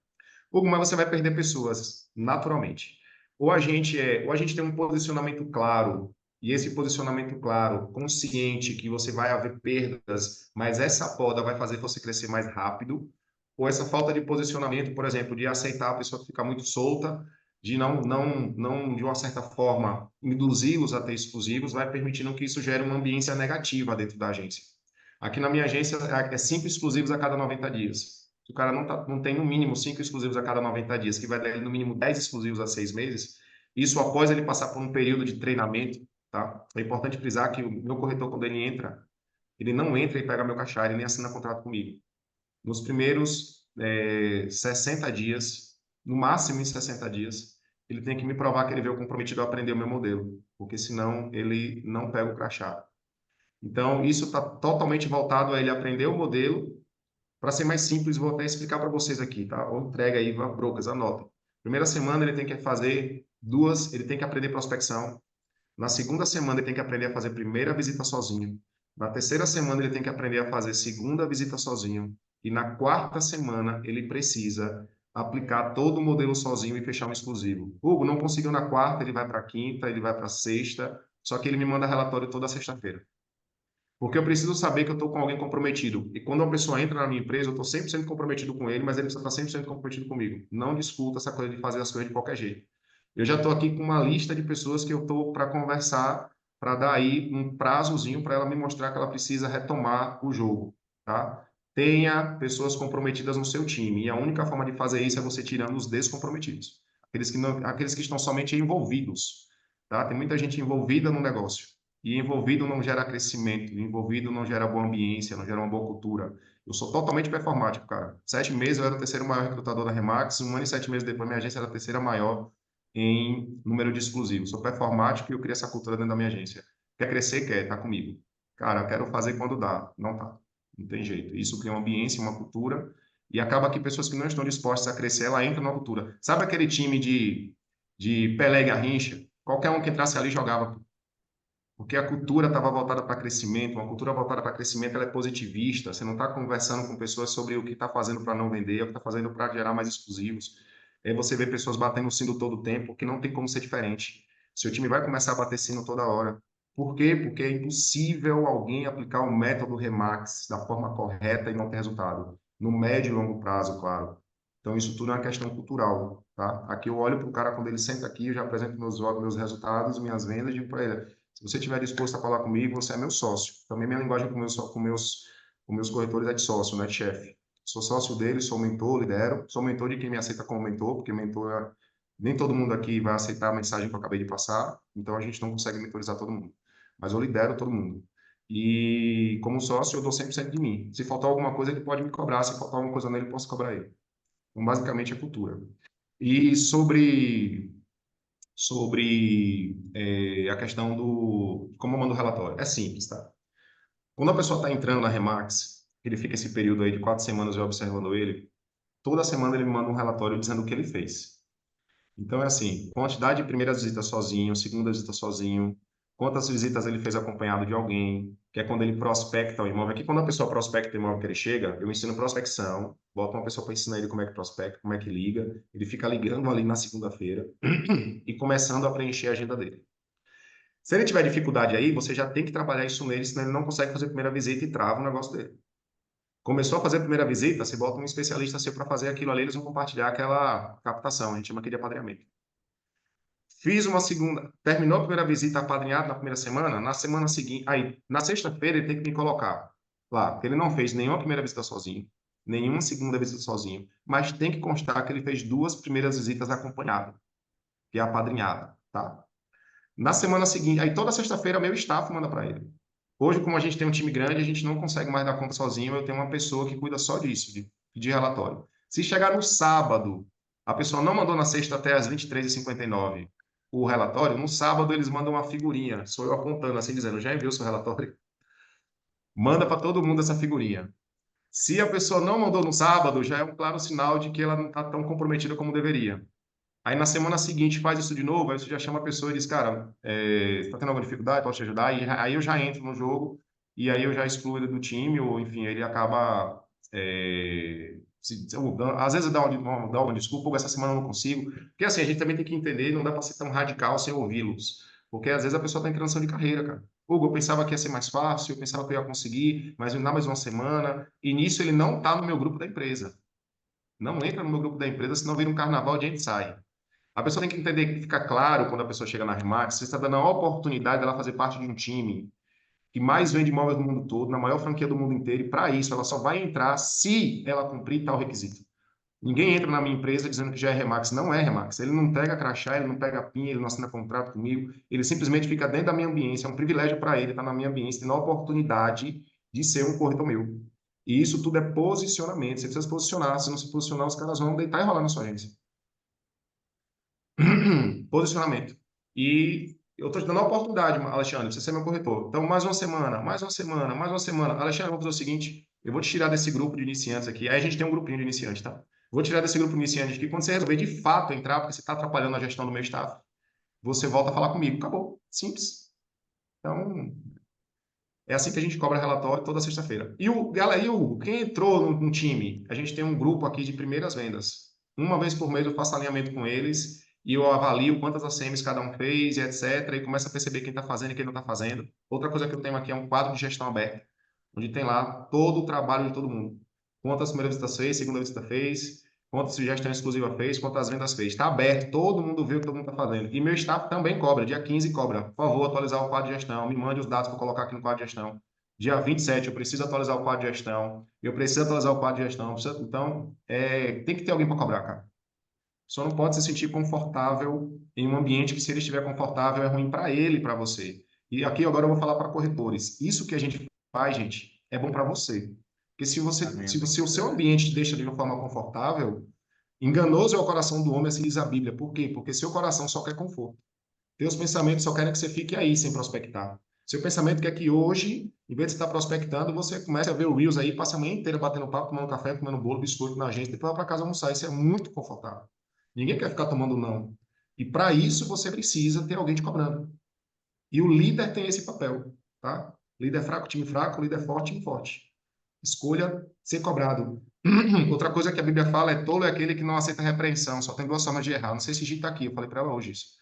S2: Hugo, mas você vai perder pessoas, naturalmente. Ou a gente tem um posicionamento claro, e esse posicionamento claro, consciente que você vai haver perdas, mas essa poda vai fazer você crescer mais rápido, ou essa falta de posicionamento, por exemplo, de aceitar a pessoa que fica muito solta, de não de uma certa forma, induzi-los a ter exclusivos, vai permitindo que isso gere uma ambiência negativa dentro da agência. Aqui na minha agência é 5 exclusivos a cada 90 dias. Se o cara não tem no mínimo 5 exclusivos a cada 90 dias, que vai dar ele no mínimo 10 exclusivos a 6 meses, isso após ele passar por um período de treinamento, tá? É importante frisar que o meu corretor, quando ele entra, ele não entra e pega meu cachê, ele nem assina contrato comigo. Nos primeiros 60 dias, no máximo em 60 dias, ele tem que me provar que ele veio comprometido a aprender o meu modelo, porque senão ele não pega o crachá. Então, isso está totalmente voltado a ele aprender o modelo. Para ser mais simples, vou até explicar para vocês aqui, tá? Ou entrega aí, brocas, anota. Primeira semana ele tem que fazer duas, ele tem que aprender prospecção. Na segunda semana ele tem que aprender a fazer primeira visita sozinho. Na terceira semana ele tem que aprender a fazer segunda visita sozinho. E na quarta semana ele precisa aplicar todo o modelo sozinho e fechar um exclusivo. Hugo, não conseguiu na quarta, ele vai para a quinta, ele vai para a sexta, só que ele me manda relatório toda sexta-feira. Porque eu preciso saber que eu estou com alguém comprometido. E quando uma pessoa entra na minha empresa, eu estou 100% comprometido com ele, mas ele precisa estar 100% comprometido comigo. Não discuta essa coisa de fazer as coisas de qualquer jeito. Eu já estou aqui com uma lista de pessoas que eu estou para conversar, para dar aí um prazozinho para ela me mostrar que ela precisa retomar o jogo, tá? Tenha pessoas comprometidas no seu time. E a única forma de fazer isso é você tirando os descomprometidos. Aqueles que estão somente envolvidos, tá? Tem muita gente envolvida no negócio. E envolvido não gera crescimento, envolvido não gera boa ambiência, não gera uma boa cultura. Eu sou totalmente performático, cara. 7 meses eu era o terceiro maior recrutador da Remax, 1 ano e 7 meses depois minha agência era a terceira maior em número de exclusivos. Sou performático e eu criei essa cultura dentro da minha agência. Quer crescer? Quer, tá comigo. Cara, eu quero fazer quando dá. Não tá. Não tem jeito. Isso cria uma ambiência, uma cultura, e acaba que pessoas que não estão dispostas a crescer, ela entra na cultura. Sabe aquele time de Pelé e Garrincha? Qualquer um que entrasse ali jogava, porque a cultura estava voltada para crescimento, uma cultura voltada para crescimento ela é positivista, você não está conversando com pessoas sobre o que está fazendo para não vender, o que está fazendo para gerar mais exclusivos. Aí você vê pessoas batendo sino todo o tempo, que não tem como ser diferente. Seu time vai começar a bater sino toda hora. Por quê? Porque é impossível alguém aplicar o método Remax da forma correta e não ter resultado. No médio e longo prazo, claro. Então, isso tudo é uma questão cultural, tá? Aqui eu olho para o cara quando ele senta aqui, eu já apresento meus resultados, minhas vendas, e digo para ele, se você estiver disposto a falar comigo, você é meu sócio. Também minha linguagem com meus corretores é de sócio, não é de chefe. Sou sócio deles, sou mentor, lidero. Sou mentor de quem me aceita como mentor, porque nem todo mundo aqui vai aceitar a mensagem que eu acabei de passar, então a gente não consegue mentorizar todo mundo. Mas eu lidero todo mundo. E como sócio, eu dou 100% de mim. Se faltar alguma coisa, ele pode me cobrar. Se faltar alguma coisa nele, eu posso cobrar ele. Então, basicamente, é cultura. E sobre a questão do como eu mando o relatório. É simples, tá? Quando a pessoa está entrando na Remax, ele fica esse período aí de 4 semanas eu observando ele, toda semana ele me manda um relatório dizendo o que ele fez. Então é assim, quantidade de primeiras visitas sozinho, segunda visita sozinho, quantas visitas ele fez acompanhado de alguém, que é quando ele prospecta o imóvel. Aqui quando a pessoa prospecta o imóvel que ele chega, eu ensino prospecção, boto uma pessoa para ensinar ele como é que prospecta, como é que liga, ele fica ligando ali na segunda-feira e começando a preencher a agenda dele. Se ele tiver dificuldade aí, você já tem que trabalhar isso nele, senão ele não consegue fazer a primeira visita e trava o negócio dele. Começou a fazer a primeira visita, você bota um especialista seu para fazer aquilo ali, eles vão compartilhar aquela captação, a gente chama aqui de apadrinhamento. Fiz uma segunda, terminou a primeira visita apadrinhado na primeira semana, na semana seguinte, aí, na sexta-feira ele tem que me colocar lá, porque ele não fez nenhuma primeira visita sozinho, nenhuma segunda visita sozinho, mas tem que constar que ele fez 2 primeiras visitas acompanhado, que é apadrinhado, tá? Na semana seguinte, aí toda sexta-feira meu staff manda para ele. Hoje, como a gente tem um time grande, a gente não consegue mais dar conta sozinho, eu tenho uma pessoa que cuida só disso, de pedir relatório. Se chegar no sábado, a pessoa não mandou na sexta até às 23h59 o relatório, no sábado eles mandam uma figurinha, sou eu apontando assim, dizendo, já enviou seu relatório? Manda para todo mundo essa figurinha. Se a pessoa não mandou no sábado, já é um claro sinal de que ela não está tão comprometida como deveria. Aí na semana seguinte faz isso de novo, aí você já chama a pessoa e diz, cara, você está tendo alguma dificuldade, posso te ajudar? E aí eu já entro no jogo e aí eu já excluo ele do time, ou enfim, ele acaba. Às vezes dá uma desculpa, ou essa semana eu não consigo. Porque assim, a gente também tem que entender, não dá para ser tão radical sem ouvi-los. Porque às vezes a pessoa está em transição de carreira, cara. Hugo, eu pensava que ia ser mais fácil, eu pensava que eu ia conseguir, mas não dá mais uma semana. E nisso ele não está no meu grupo da empresa. Não entra no meu grupo da empresa, senão vira um carnaval de gente sai. A pessoa tem que entender que fica claro quando a pessoa chega na Remax, você está dando a oportunidade dela fazer parte de um time que mais vende imóveis no mundo todo, na maior franquia do mundo inteiro, e para isso ela só vai entrar se ela cumprir tal requisito. Ninguém entra na minha empresa dizendo que já é Remax. Não é Remax. Ele não pega crachá, ele não pega PIN, ele não assina contrato comigo, ele simplesmente fica dentro da minha ambiência. É um privilégio para ele estar na minha ambiência, tendo a oportunidade de ser um corretor meu. E isso tudo é posicionamento. Você precisa se posicionar. Se não se posicionar, os caras vão deitar e rolar na sua agência. Posicionamento. E eu estou te dando a oportunidade, Alexandre, você ser meu corretor. Então, mais uma semana, mais uma semana, mais uma semana. Alexandre, vamos fazer o seguinte, eu vou te tirar desse grupo de iniciantes aqui. Aí a gente tem um grupinho de iniciantes, tá? Vou tirar desse grupo de iniciantes aqui. Quando você resolver de fato entrar, porque você está atrapalhando a gestão do meu staff, você volta a falar comigo. Acabou. Simples. Então, é assim que a gente cobra relatório toda sexta-feira. E o galera, e o quem entrou no time, a gente tem um grupo aqui de primeiras vendas. Uma vez por mês eu faço alinhamento com eles e eu avalio quantas ACMs cada um fez e etc. E começo a perceber quem está fazendo e quem não está fazendo. Outra coisa que eu tenho aqui é um quadro de gestão aberto, onde tem lá todo o trabalho de todo mundo. Quantas primeiras visitas fez, segunda visita fez, quantas sugestão exclusiva fez, quantas vendas fez. Está aberto, todo mundo vê o que todo mundo está fazendo. E meu staff também cobra, dia 15 cobra. Por favor, atualizar o quadro de gestão, me mande os dados para eu colocar aqui no quadro de gestão. Dia 27, eu preciso atualizar o quadro de gestão, eu preciso atualizar o quadro de gestão. Então, tem que ter alguém para cobrar, cara. Só não pode se sentir confortável em um ambiente que, se ele estiver confortável, é ruim para ele e para você. E aqui agora eu vou falar para corretores. Isso que a gente faz, gente, é bom para você. Porque se o seu ambiente te deixa de uma forma confortável, enganoso é o coração do homem, assim diz a Bíblia. Por quê? Porque seu coração só quer conforto. Teus pensamentos só querem que você fique aí sem prospectar. Seu pensamento quer que hoje, em vez de você estar prospectando, você comece a ver o Reels aí, passa a manhã inteira batendo papo, tomando café, comendo bolo, biscoito na agência, depois vai para casa almoçar. Isso é muito confortável. Ninguém quer ficar tomando não. E para isso você precisa ter alguém te cobrando. E o líder tem esse papel, tá? Líder fraco, líder forte, time forte. Escolha ser cobrado. Outra coisa que a Bíblia fala é: tolo é aquele que não aceita repreensão. Só tem duas formas de errar. Não sei se Gita está aqui, eu falei para ela hoje isso.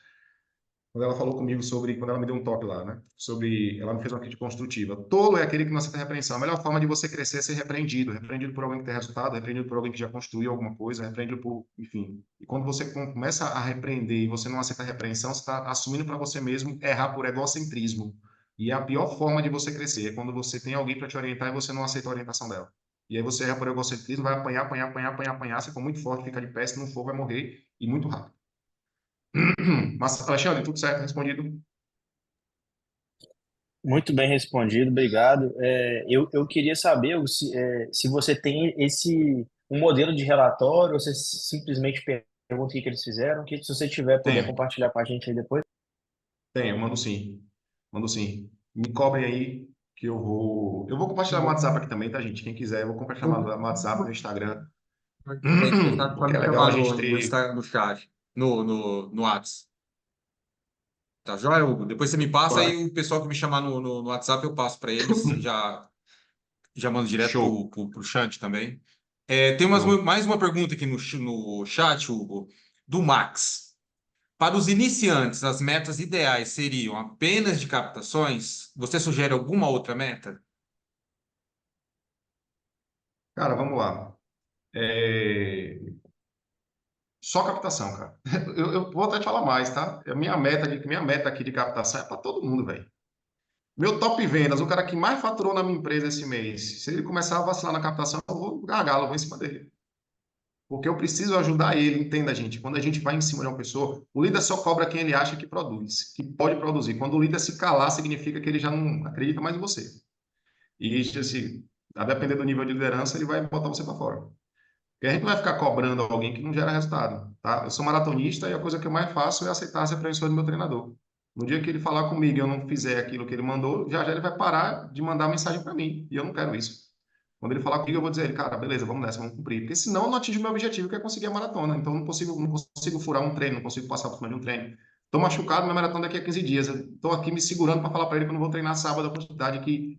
S2: Quando ela falou comigo sobre, quando ela me deu um toque lá, né? Sobre, ela me fez uma crítica construtiva. Tolo é aquele que não aceita repreensão. A melhor forma de você crescer é ser repreendido. Repreendido por alguém que tem resultado, repreendido por alguém que já construiu alguma coisa, repreendido por, enfim. E quando você começa a repreender e você não aceita a repreensão, você está assumindo para você mesmo errar por egocentrismo. E a pior forma de você crescer é quando você tem alguém para te orientar e você não aceita a orientação dela. E aí você erra por egocentrismo, vai apanhar, apanhar, apanhar, apanhar, apanhar. Se for muito forte, fica de pé, se não for, vai morrer e muito rápido. Mas, Alexandre, tudo certo? Respondido?
S3: Muito bem respondido, obrigado. Eu queria saber Hugo, se você tem um modelo de relatório ou você simplesmente pergunta o que que eles fizeram, que se você tiver, puder
S2: Tenho,
S3: compartilhar com a gente aí depois.
S2: tenho, mando sim. Mando sim. Me cobrem aí que eu vou. Eu vou compartilhar no WhatsApp aqui também, tá, gente? Quem quiser, eu vou compartilhar no WhatsApp, no Instagram.
S1: Pode deixar para
S2: Porque é
S1: me
S2: legal
S1: chamar
S2: a gente ter.
S1: no chat, no Whats. Tá joia, Hugo? Depois você me passa
S2: Claro.
S1: e o pessoal que me chamar no WhatsApp eu passo para eles. Já mando direto
S2: Show.
S1: pro chat também. Tem
S2: Show.
S1: mais uma pergunta aqui no chat, Hugo, do Max. Para os iniciantes, as metas ideais seriam apenas de captações? Você sugere alguma outra meta?
S2: Cara, vamos lá. É, Só captação, cara. Eu vou até te falar mais, tá? Minha meta aqui de captação é para todo mundo, velho. Meu top vendas, o cara que mais faturou na minha empresa esse mês, se ele começar a vacilar na captação, eu vou gargalo, eu vou em cima dele. Porque eu preciso ajudar ele, entenda, gente. Quando a gente vai em cima de uma pessoa, o líder só cobra quem ele acha que produz, que pode produzir. Quando o líder se calar, significa que ele já não acredita mais em você. E, assim, a depender do nível de liderança, ele vai botar você para fora. Porque a gente não vai ficar cobrando alguém que não gera resultado, tá? Eu sou maratonista e a coisa que eu mais faço é aceitar as repreensões do meu treinador. No dia que ele falar comigo e eu não fizer aquilo que ele mandou, já ele vai parar de mandar mensagem para mim. E eu não quero isso. Quando ele falar comigo, eu vou dizer a ele, cara, beleza, vamos nessa, vamos cumprir. Porque senão eu não atingo o meu objetivo, que é conseguir a maratona. Então eu não consigo furar um treino, não consigo passar por cima de um treino. Estou machucado, minha maratona daqui a 15 dias. Estou aqui me segurando para falar para ele que eu não vou treinar sábado a quantidade que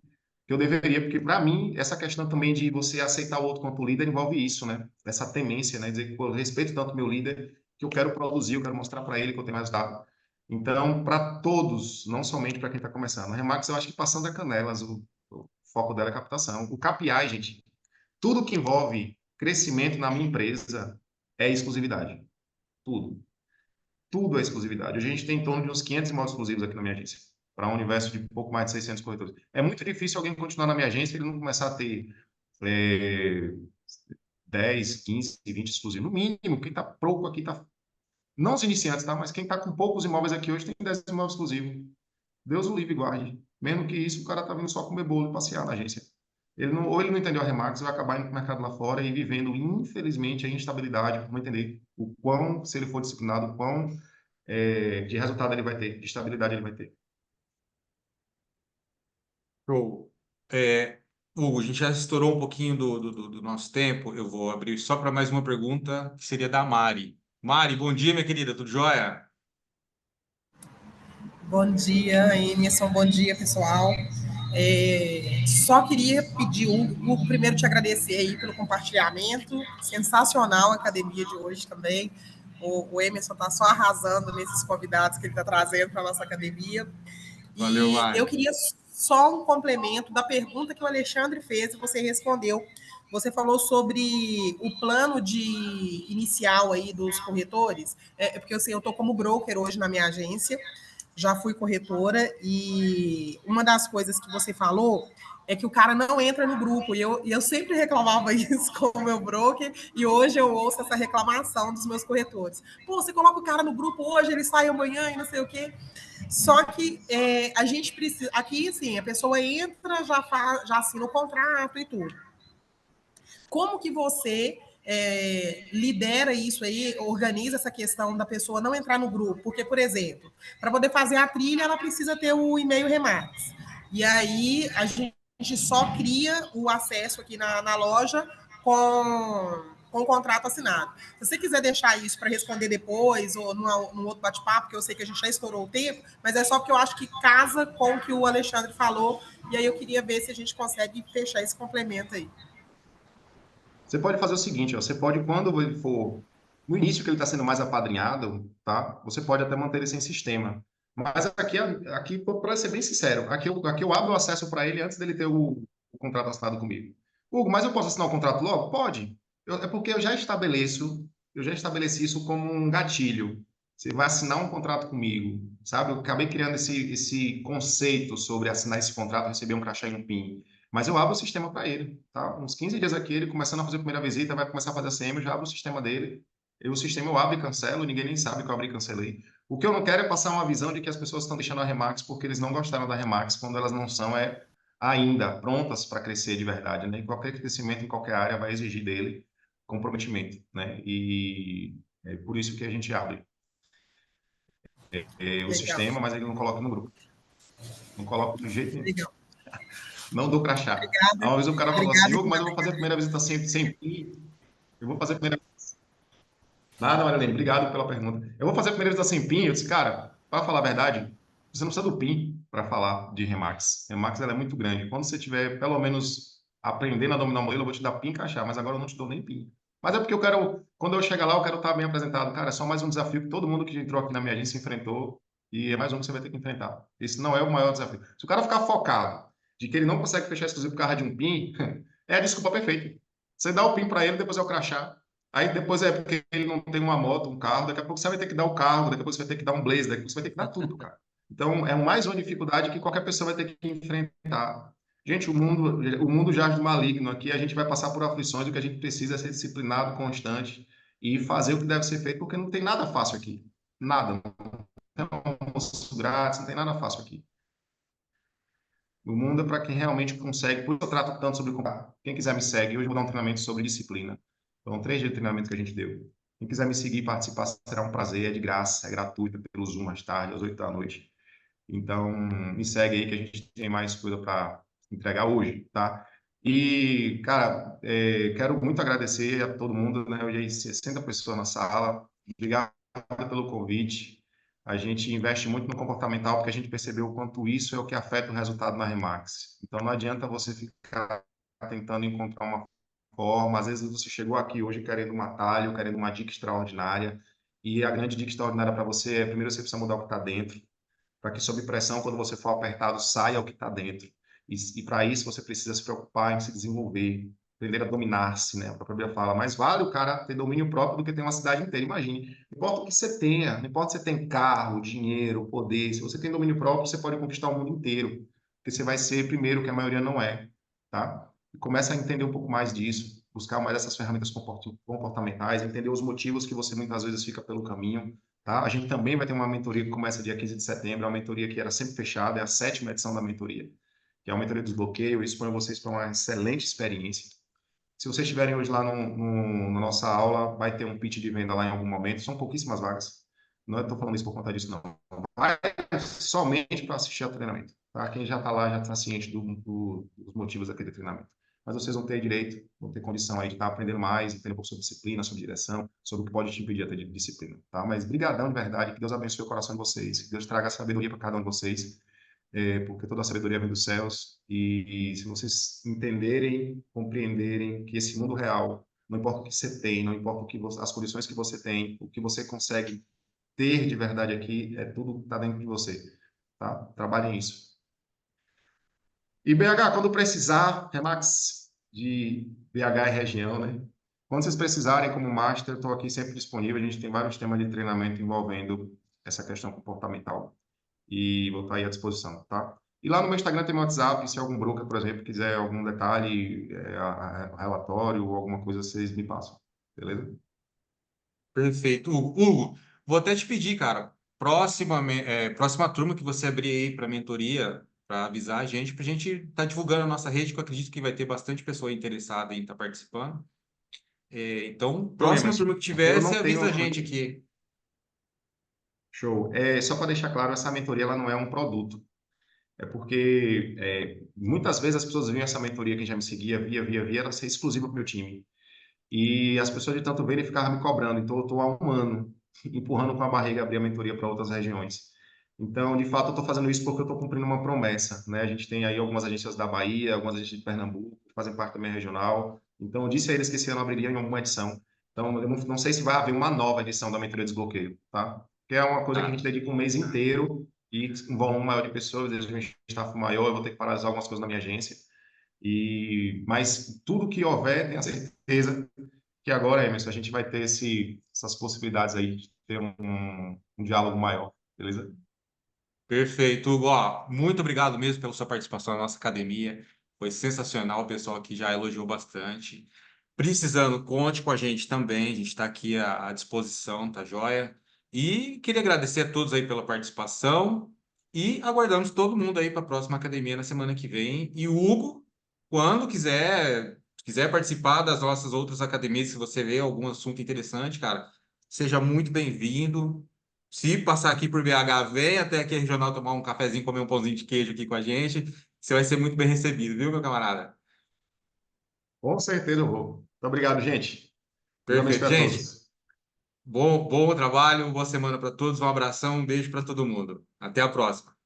S2: eu deveria, porque para mim, essa questão também de você aceitar o outro quanto líder envolve isso, né? Essa temência, né? Dizer que, pô, eu respeito tanto meu líder que eu quero produzir, eu quero mostrar para ele que eu tenho mais dado. Então, para todos, não somente para quem está começando. A Remax, eu acho que passando a canelas, o foco dela é captação. O KPI, gente, tudo que envolve crescimento na minha empresa é exclusividade. Tudo. Tudo é exclusividade. A gente tem em torno de uns 500 imóveis exclusivos aqui na minha agência, para um universo de pouco mais de 600 corretores. É muito difícil alguém continuar na minha agência e ele não começar a ter é, 10, 15, 20 exclusivos. No mínimo, quem está pouco aqui está. Não os iniciantes, tá? Mas quem está com poucos imóveis aqui hoje tem 10 imóveis exclusivos. Deus o livre e guarde. Mesmo que isso, o cara tá vindo só comer bolo e passear na agência. Ou ele não entendeu a Remax, vai acabar indo para o mercado lá fora e vivendo, infelizmente, a instabilidade, vamos entender o quão, se ele for disciplinado, o quão de resultado ele vai ter, de estabilidade ele vai ter.
S1: Show. É, Hugo, a gente já estourou um pouquinho do nosso tempo. Eu vou abrir só para mais uma pergunta, que seria da Mari. Mari, bom dia, minha querida, tudo jóia?
S4: Bom dia, Emerson. Bom dia, pessoal. Só queria pedir, Hugo, primeiro te agradecer aí pelo compartilhamento. Sensacional a academia de hoje também. O Emerson está só arrasando nesses convidados que ele está trazendo para a nossa academia.
S1: Valeu,
S4: E eu
S1: Mari.
S4: queria só um complemento da pergunta que o Alexandre fez e você respondeu. Você falou sobre o plano de inicial aí dos corretores, porque assim, eu estou como broker hoje na minha agência, já fui corretora, e uma das coisas que você falou é que o cara não entra no grupo, e eu sempre reclamava isso com o meu broker, e hoje eu ouço essa reclamação dos meus corretores. Pô, você coloca o cara no grupo hoje, ele sai amanhã e não sei o quê. Só que a gente precisa. Aqui, assim, a pessoa entra, já assina o contrato e tudo. Como que você lidera isso aí, organiza essa questão da pessoa não entrar no grupo? Porque, por exemplo, para poder fazer a trilha, ela precisa ter o e-mail Remax. E aí a gente só cria o acesso aqui na loja com o contrato assinado. Se você quiser deixar isso para responder depois ou num outro bate-papo, que eu sei que a gente já estourou o tempo, mas é só porque eu acho que casa com o que o Alexandre falou, e aí eu queria ver se a gente consegue fechar esse complemento aí.
S2: Você pode fazer o seguinte, ó, você pode, quando ele for no início que ele está sendo mais apadrinhado, tá? Você pode até manter ele sem sistema. Mas aqui para ser bem sincero, aqui eu abro o acesso para ele antes dele ter o contrato assinado comigo. Hugo, mas eu posso assinar o contrato logo? Pode. É porque eu já estabeleci isso como um gatilho. Você vai assinar um contrato comigo, sabe? Eu acabei criando esse conceito sobre assinar esse contrato, receber um crachá e um PIN. Mas eu abro o sistema para ele, tá? Uns 15 dias aqui, ele começando a fazer a primeira visita, vai começar a fazer a CM, eu já abro o sistema dele. O sistema eu abro e cancelo, ninguém nem sabe que eu abri e cancelei. O que eu não quero é passar uma visão de que as pessoas estão deixando a Remax porque eles não gostaram da Remax, quando elas não são ainda prontas para crescer de verdade, né? E qualquer crescimento em qualquer área vai exigir dele comprometimento, né? E é por isso que a gente abre o
S4: Legal,
S2: sistema, mas ele não coloca no grupo. Não coloca do jeito nenhum.
S4: legal.
S2: Não dou crachá.
S4: Obrigada,
S2: Uma vez o cara falou assim,
S4: obrigada.
S2: Hugo, mas eu vou fazer a primeira visita sem PIN. Eu vou fazer a primeira... Nada, Marilene, obrigado pela pergunta. Eu vou fazer a primeira visita sem PIN. Eu disse, cara, para falar a verdade, você não precisa do PIN para falar de Remax. Remax ela é muito grande. Quando você tiver, pelo menos, aprendendo a dominar o modelo, eu vou te dar PIN e crachá, mas agora eu não te dou nem PIN. Mas é porque eu quero, quando eu chegar lá, eu quero estar bem apresentado. Cara, é só mais um desafio que todo mundo que entrou aqui na minha agência enfrentou e é mais um que você vai ter que enfrentar. Esse não é o maior desafio. Se o cara ficar focado de que ele não consegue fechar exclusivo por causa de um PIN, é a desculpa perfeita. Você dá o PIN para ele, depois é o crachá. Aí depois é porque ele não tem uma moto, um carro, daqui a pouco você vai ter que dar o carro, daqui a pouco você vai ter que dar um blazer, daqui a pouco você vai ter que dar tudo, cara. Então, é mais uma dificuldade que qualquer pessoa vai ter que enfrentar. Gente, o mundo jaz do maligno aqui, a gente vai passar por aflições, o que a gente precisa é ser disciplinado, constante e fazer o que deve ser feito, porque não tem nada fácil aqui. Nada. Não tem almoço grátis, não tem nada fácil aqui. O mundo é para quem realmente consegue. Por isso eu trato tanto sobre comprar. Quem quiser me segue. Hoje eu vou dar um treinamento sobre disciplina. Então, 3 dias de treinamento que a gente deu. Quem quiser me seguir e participar, será um prazer. É de graça, é gratuito, pelo Zoom às tardes, às 8 da noite. Então, me segue aí que a gente tem mais coisa para entregar hoje, tá? E, cara, quero muito agradecer a todo mundo, né? Hoje aí 60 pessoas na sala. Obrigado pelo convite. A gente investe muito no comportamental porque a gente percebeu o quanto isso é o que afeta o resultado na Remax. Então, não adianta você ficar tentando encontrar uma forma. Às vezes você chegou aqui hoje querendo um atalho, querendo uma dica extraordinária. E a grande dica extraordinária para você é, primeiro, você precisa mudar o que está dentro para que, sob pressão, quando você for apertado, saia o que está dentro. E para isso, você precisa se preocupar em se desenvolver, aprender a dominar-se, né? A própria Bíblia fala, mais vale o cara ter domínio próprio do que ter uma cidade inteira. Imagine, não importa o que você tenha, não importa se você tem carro, dinheiro, poder, se você tem domínio próprio, você pode conquistar o mundo inteiro, porque você vai ser primeiro, que a maioria não é, tá? E começa a entender um pouco mais disso, buscar mais essas ferramentas comportamentais, entender os motivos que você muitas vezes fica pelo caminho, tá? A gente também vai ter uma mentoria que começa dia 15 de setembro, é uma mentoria que era sempre fechada, é a 7ª edição da mentoria, que é uma mentoria de desbloqueio. Eu exponho vocês para uma excelente experiência. Se vocês estiverem hoje lá na nossa aula, vai ter um pitch de venda lá em algum momento, são pouquíssimas vagas, não estou falando isso por conta disso, não. Vai somente para assistir ao treinamento, tá? Quem já está lá já está ciente dos motivos daquele treinamento. Mas vocês vão ter direito, vão ter condição aí de estar aprendendo mais, entendendo um pouco sobre disciplina, sobre direção, sobre o que pode te impedir até de disciplina, tá? Mas brigadão de verdade, que Deus abençoe o coração de vocês, que Deus traga sabedoria para cada um de vocês, porque toda a sabedoria vem dos céus, e se vocês entenderem, compreenderem que esse mundo real, não importa o que você tem, não importa as condições que você tem, o que você consegue ter de verdade aqui, tudo que está dentro de você, tá? Trabalhem isso. E BH, quando precisar, Remax de BH e região, né? Quando vocês precisarem como master, estou aqui sempre disponível. A gente tem vários temas de treinamento envolvendo essa questão comportamental e vou estar aí à disposição, tá? E lá no meu Instagram tem meu WhatsApp, se algum broker, por exemplo, quiser algum detalhe, relatório ou alguma coisa, vocês me passam, beleza?
S1: Perfeito. Hugo, vou até te pedir, cara, próxima turma que você abrir aí para mentoria, para avisar a gente, para a gente estar divulgando a nossa rede, que eu acredito que vai ter bastante pessoa interessada em estar participando. Então,
S2: Show,
S1: próxima
S2: Emerson.
S1: turma que
S2: Eu
S1: tiver, você
S2: não
S1: avisa a
S2: tenho.
S1: gente aqui.
S2: Show. Só para deixar claro, essa mentoria ela não é um produto. É porque muitas vezes as pessoas viam essa mentoria, quem já me seguia, via, ela ser exclusiva para o meu time. E as pessoas de tanto verem ficavam me cobrando. Então, eu estou há um ano empurrando com a barriga abrir a mentoria para outras regiões. Então, de fato, eu estou fazendo isso porque eu estou cumprindo uma promessa, né? A gente tem aí algumas agências da Bahia, algumas agências de Pernambuco, que fazem parte da minha regional. Então, eu disse a eles que esse ano eu abriria em alguma edição. Então, eu não sei se vai haver uma nova edição da mentoria Desbloqueio, tá? Que é uma coisa que a
S1: Tá.
S2: gente dedica um mês inteiro e um volume maior de pessoas, desde um staff maior, eu vou ter que paralisar algumas coisas na minha agência. Mas tudo que houver, tenha certeza que agora, Emerson, a gente vai ter essas possibilidades aí de ter um diálogo maior, beleza?
S1: Perfeito, Hugo. Ó, muito obrigado mesmo pela sua participação na nossa academia. Foi sensacional, o pessoal aqui já elogiou bastante. Precisando, conte com a gente também. A gente está aqui à disposição, tá joia? E queria agradecer a todos aí pela participação e aguardamos todo mundo aí para a próxima academia na semana que vem. E o Hugo, quando quiser participar das nossas outras academias, se você vê algum assunto interessante, cara, seja muito bem-vindo. Se passar aqui por BH, vem até aqui a regional tomar um cafezinho, comer um pãozinho de queijo aqui com a gente. Você vai ser muito bem recebido, viu, meu camarada?
S2: Com certeza eu vou. Muito obrigado, gente. Deus
S1: Perfeito.
S2: abençoe a
S1: Gente,
S2: todos.
S1: bom trabalho, boa semana para todos. Um abração, um beijo para todo mundo. Até a próxima.